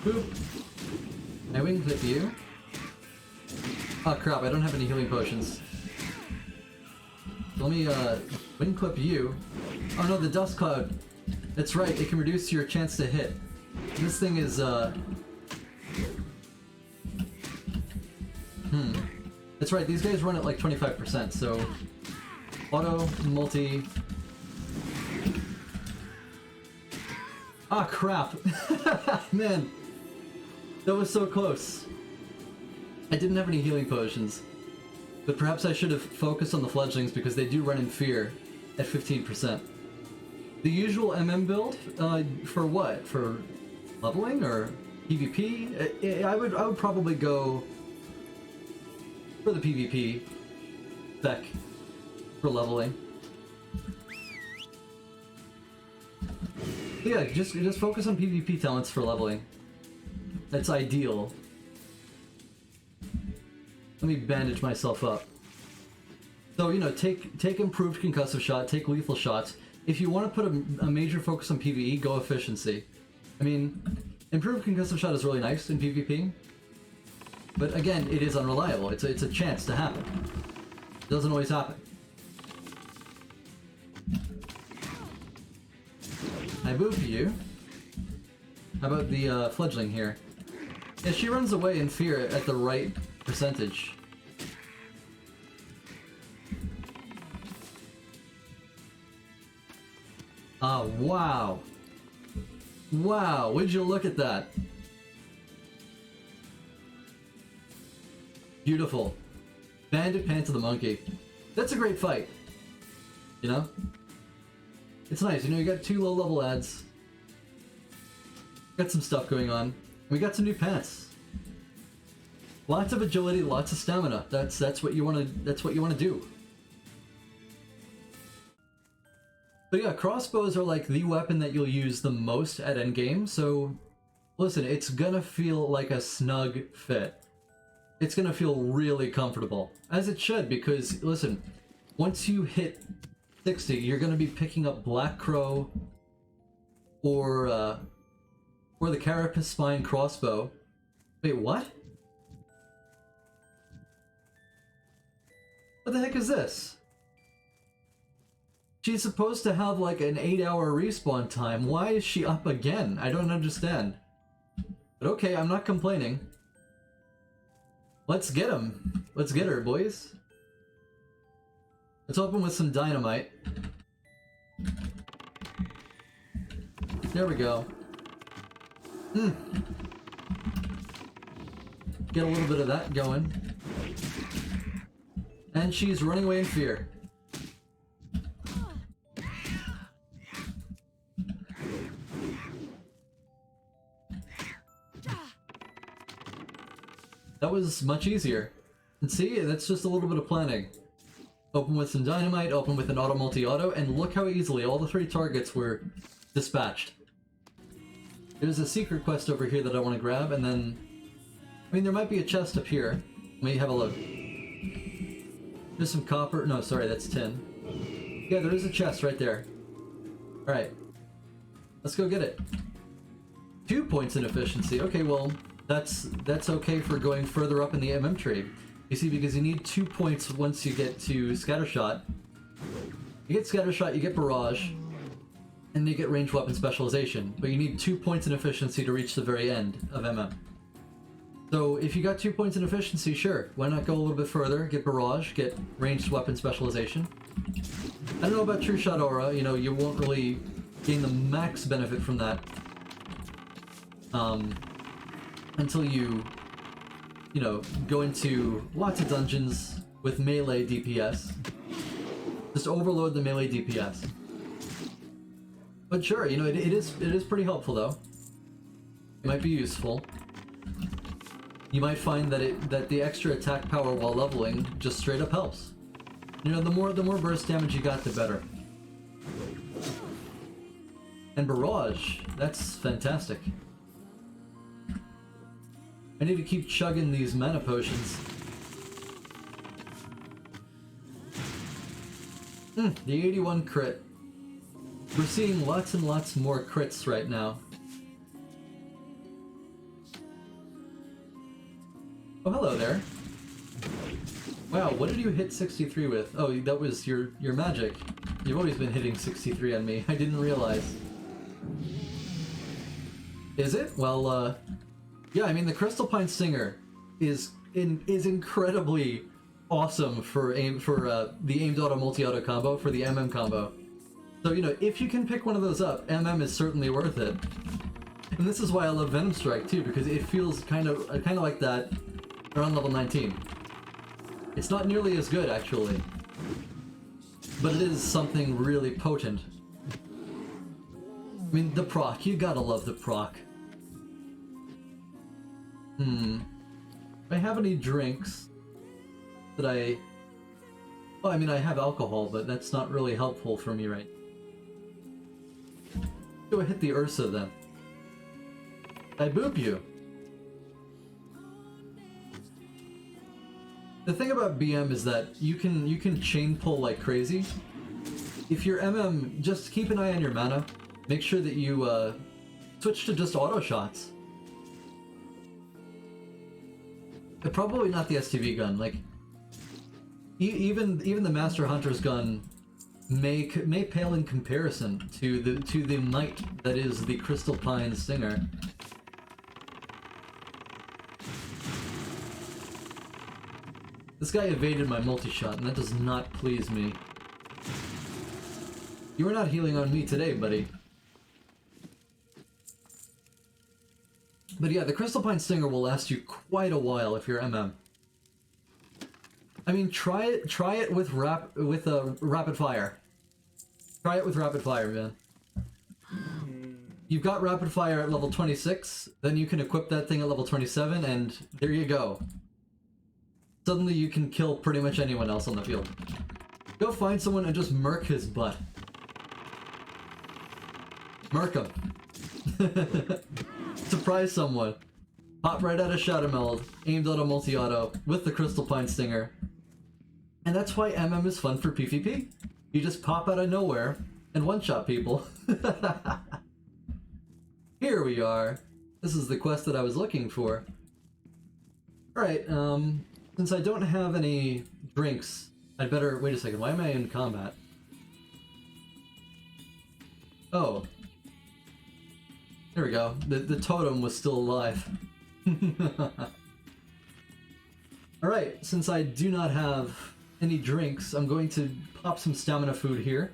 Boop. I wing clip you. Oh crap, I don't have any healing potions. Let me wing clip you. Oh no, the dust cloud. That's right, it can reduce your chance to hit. This thing is That's right, these guys run at like 25%, so auto, multi. Ah crap. Man. That was so close. I didn't have any healing potions. But perhaps I should have focused on the fledglings because they do run in fear at 15%. The usual MM build? For what? For leveling or PvP? I would probably go for the PvP spec for leveling. Yeah, just focus on PvP talents for leveling. That's ideal. Let me bandage myself up. So, you know, take improved concussive shot, take lethal shots. If you want to put a major focus on PvE, go efficiency. I mean, improved concussive shot is really nice in PvP, but again, it is unreliable. It's a chance to happen. It doesn't always happen. I boop you. How about the fledgling here? Yeah, she runs away in fear at the right percentage. Ah, wow. Wow, would you look at that? Beautiful. Bandit Pants of the Monkey. That's a great fight. You know? It's nice, you know, you got 2 low-level ads. Got some stuff going on. We got some new pants. Lots of agility, lots of stamina. That's what you wanna do. But yeah, crossbows are like the weapon that you'll use the most at endgame, so listen, it's gonna feel like a snug fit. It's gonna feel really comfortable. As it should, because listen, once you hit 60, you're gonna be picking up Black Crow or the Carapace Spine crossbow. Wait, what? What the heck is this? She's supposed to have like an 8-hour respawn time. Why is she up again? I don't understand. But okay, I'm not complaining. Let's get him. Let's get her, boys. Let's open with some dynamite. There we go. Get a little bit of that going. And she's running away in fear. That was much easier. And see, that's just a little bit of planning. Open with some dynamite, open with an auto multi-auto, and look how easily all the 3 targets were dispatched. There's a secret quest over here that I want to grab, and then... I mean, there might be a chest up here. Let me have a look. There's some copper. No, sorry, that's tin. Yeah, there is a chest right there. Alright. Let's go get it. 2 points in efficiency. Okay, well, that's okay for going further up in the MM tree. You see, because you need 2 points once you get to Scattershot. You get Scattershot, you get Barrage, and you get ranged weapon specialization. But you need 2 points in efficiency to reach the very end of MM. So if you got 2 points in efficiency, sure, why not go a little bit further, get Barrage, get ranged weapon specialization. I don't know about True Shot Aura, you know, you won't really gain the max benefit from that until you know, go into lots of dungeons with melee DPS. Just overload the melee DPS. But sure, you know, it is pretty helpful though. It might be useful. You might find that the extra attack power while leveling just straight up helps. You know, the more burst damage you got, the better. And Barrage, that's fantastic. I need to keep chugging these mana potions. The 81 crit. We're seeing lots and lots more crits right now. Oh, hello there. Wow, what did you hit 63 with? Oh, that was your magic. You've always been hitting 63 on me. I didn't realize. Is it? Well, yeah, I mean, the Crystal Pine Stinger is incredibly awesome for the aimed auto multi-auto combo, for the MM combo. So, you know, if you can pick one of those up, MM is certainly worth it. And this is why I love Venom Strike too, because it feels kind of like that around level 19. It's not nearly as good, actually, but it is something really potent. I mean, the proc, you gotta love the proc. Do I have any drinks that I... Well, I mean, I have alcohol, but that's not really helpful for me right now. Go hit the Ursa, then. I boop you. The thing about BM is that you can chain pull like crazy. If you're MM, just keep an eye on your mana. Make sure that you switch to just auto shots. Probably not the STV gun. Like even the Master Hunter's gun may pale in comparison to the might that is the Crystal Pine Stinger. This guy evaded my multi-shot, and that does not please me. You are not healing on me today, buddy. But yeah, the Crystal Pine Stinger will last you quite a while if you're MM. I mean, try it with rapid fire. Try it with rapid fire, man. You've got rapid fire at level 26, then you can equip that thing at level 27, and there you go. Suddenly you can kill pretty much anyone else on the field. Go find someone and just murk his butt. Murk him. Surprise someone. Pop right out of Shadow Meld, aimed auto multi-auto, with the Crystal Pine Stinger. And that's why MM is fun for PvP. You just pop out of nowhere and one-shot people. Here we are. This is the quest that I was looking for. Alright, since I don't have any drinks, I'd better... Wait a second, why am I in combat? Oh. There we go. The totem was still alive. Alright, since I do not have any drinks, I'm going to pop some stamina food here.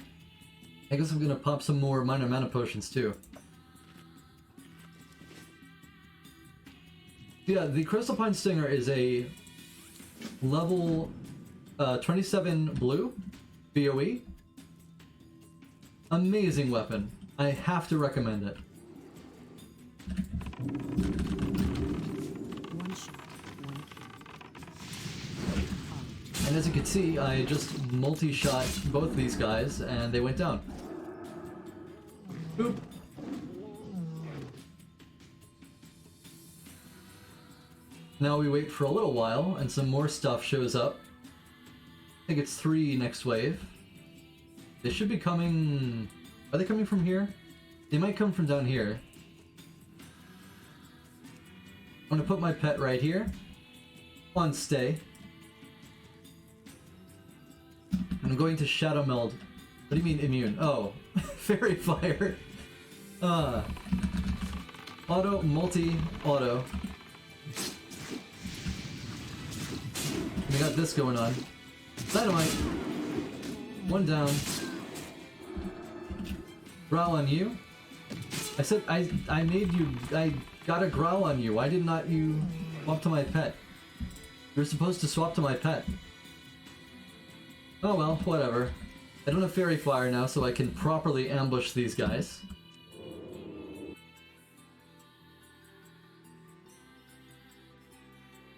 I guess I'm going to pop some more minor mana potions too. Yeah, the Crystal Pine Stinger is a level 27 blue BOE. Amazing weapon. I have to recommend it. And as you can see, I just multi-shot both these guys and they went down. Boop. Now we wait for a little while and some more stuff shows up. I think it's 3 next wave. They should be coming... Are they coming from here? They might come from down here. I'm gonna put my pet right here. On stay. I'm going to Shadow Meld. What do you mean immune? Oh, Fairy Fire. Auto, multi, auto. We got this going on. Dynamite. One down. Growl on you? I said I made you. I got a growl on you. Why did not you swap to my pet? You're supposed to swap to my pet. Oh well, whatever. I don't have Fairy Fire now, so I can properly ambush these guys.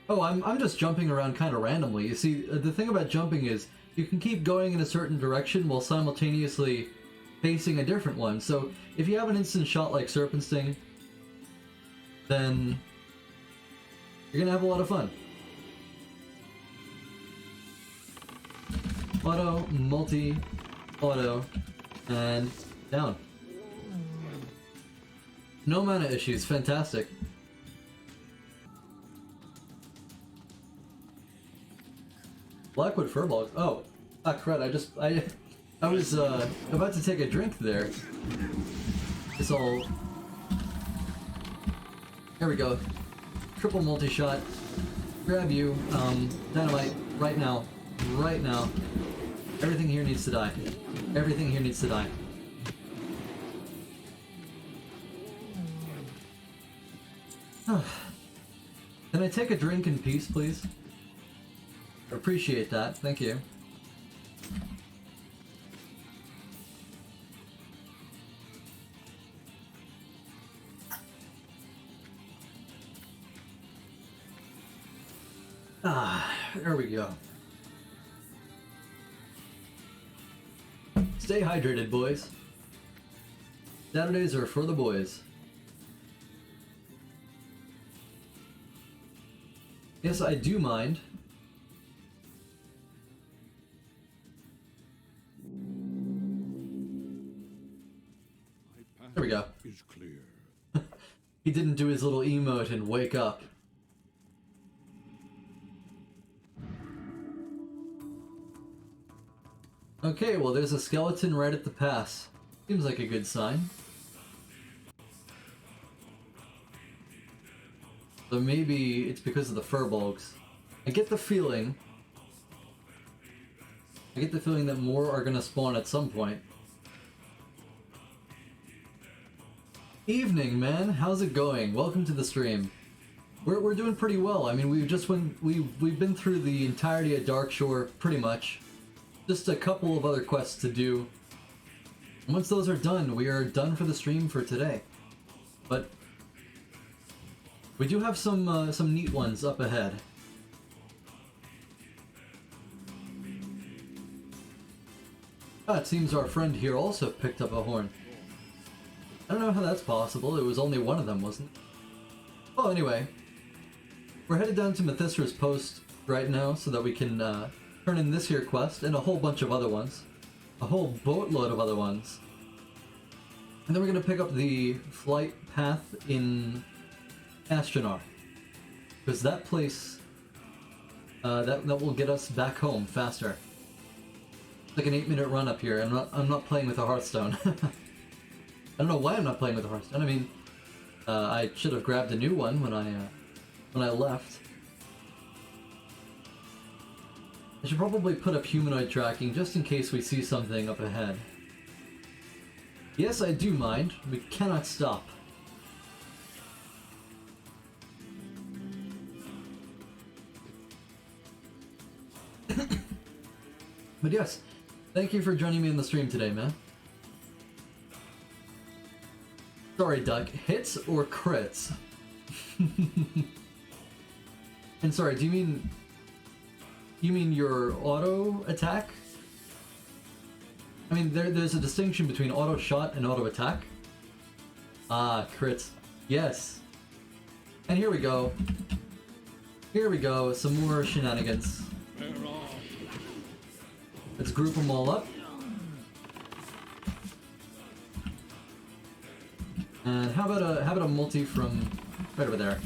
Oh, I'm just jumping around kind of randomly. You see, the thing about jumping is you can keep going in a certain direction while simultaneously facing a different one. So if you have an instant shot like Serpent Sting, then you're gonna have a lot of fun. Auto, multi, auto, and down. No mana issues, fantastic. Blackwood Furball. Oh, crud! I was about to take a drink there. It's all. There we go. Triple multi-shot. Grab you. Dynamite. Right now. Right now. Everything here needs to die. Everything here needs to die. Can I take a drink in peace, please? Appreciate that. Thank you. There we go. Stay hydrated, boys. Saturdays are for the boys. Yes, I do mind. There we go. Is clear. He didn't do his little emote and wake up. Okay, well there's a skeleton right at the pass. Seems like a good sign. So maybe it's because of the furbolgs. I get the feeling that more are gonna spawn at some point. Evening, man. How's it going? Welcome to the stream. We're doing pretty well. I mean, we've been through the entirety of Darkshore pretty much. Just a couple of other quests to do. And once those are done, we are done for the stream for today. But we do have some neat ones up ahead. It seems our friend here also picked up a horn. I don't know how that's possible. It was only one of them, wasn't it? Well, anyway, we're headed down to Methisra's post right now so that we can turn in this here quest and a whole bunch of other ones. A whole boatload of other ones. And then we're going to pick up the flight path in Astronar. Because that place, that will get us back home faster. It's like an 8-minute run up here. I'm not playing with a Hearthstone. I don't know why I'm not playing with a Hearthstone. I mean, I should have grabbed a new one when I left. I should probably put up humanoid tracking just in case we see something up ahead. Yes, I do mind. We cannot stop. But yes, thank you for joining me in the stream today, man. Sorry, Doug. Hits or crits? And sorry, do you mean your auto attack? I mean, there's a distinction between auto shot and auto attack. Ah, crits. Yes. And here we go. Here we go. Some more shenanigans. Let's group them all up. And how about a multi from right over there?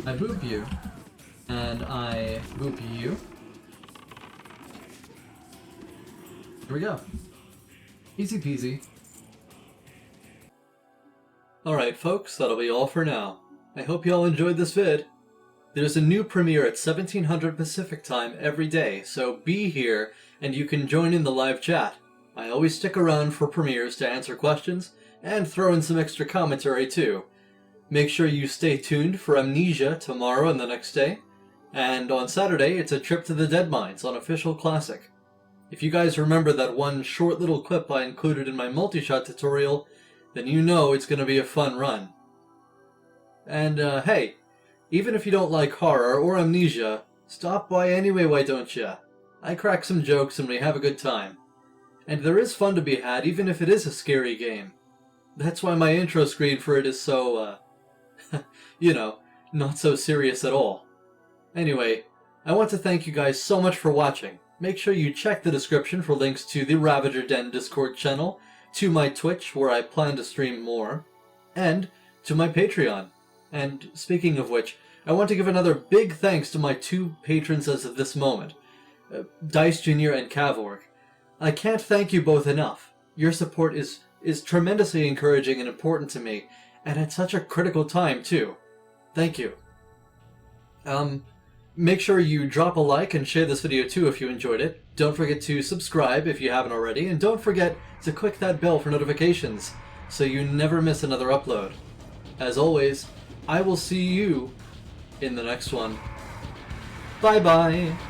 I boop you, and I boop you. Here we go. Easy peasy. Alright folks, that'll be all for now. I hope y'all enjoyed this vid. There's a new premiere at 1700 Pacific time every day, so be here and you can join in the live chat. I always stick around for premieres to answer questions and throw in some extra commentary too. Make sure you stay tuned for Amnesia tomorrow and the next day, and on Saturday it's a trip to the Deadmines on Official Classic. If you guys remember that one short little clip I included in my multi-shot tutorial, then you know it's going to be a fun run. And hey, even if you don't like horror or Amnesia, stop by anyway, why don't ya? I crack some jokes and we have a good time. And there is fun to be had even if it is a scary game. That's why my intro screen for it is so, you know, not so serious at all. Anyway, I want to thank you guys so much for watching. Make sure you check the description for links to the Ravager Den Discord channel, to my Twitch where I plan to stream more, and to my Patreon. And speaking of which, I want to give another big thanks to my two patrons as of this moment, Dice Jr. and Cavorg. I can't thank you both enough. Your support is tremendously encouraging and important to me, and at such a critical time too. Thank you. Make sure you drop a like and share this video too if you enjoyed it. Don't forget to subscribe if you haven't already, and don't forget to click that bell for notifications so you never miss another upload. As always, I will see you in the next one. Bye bye!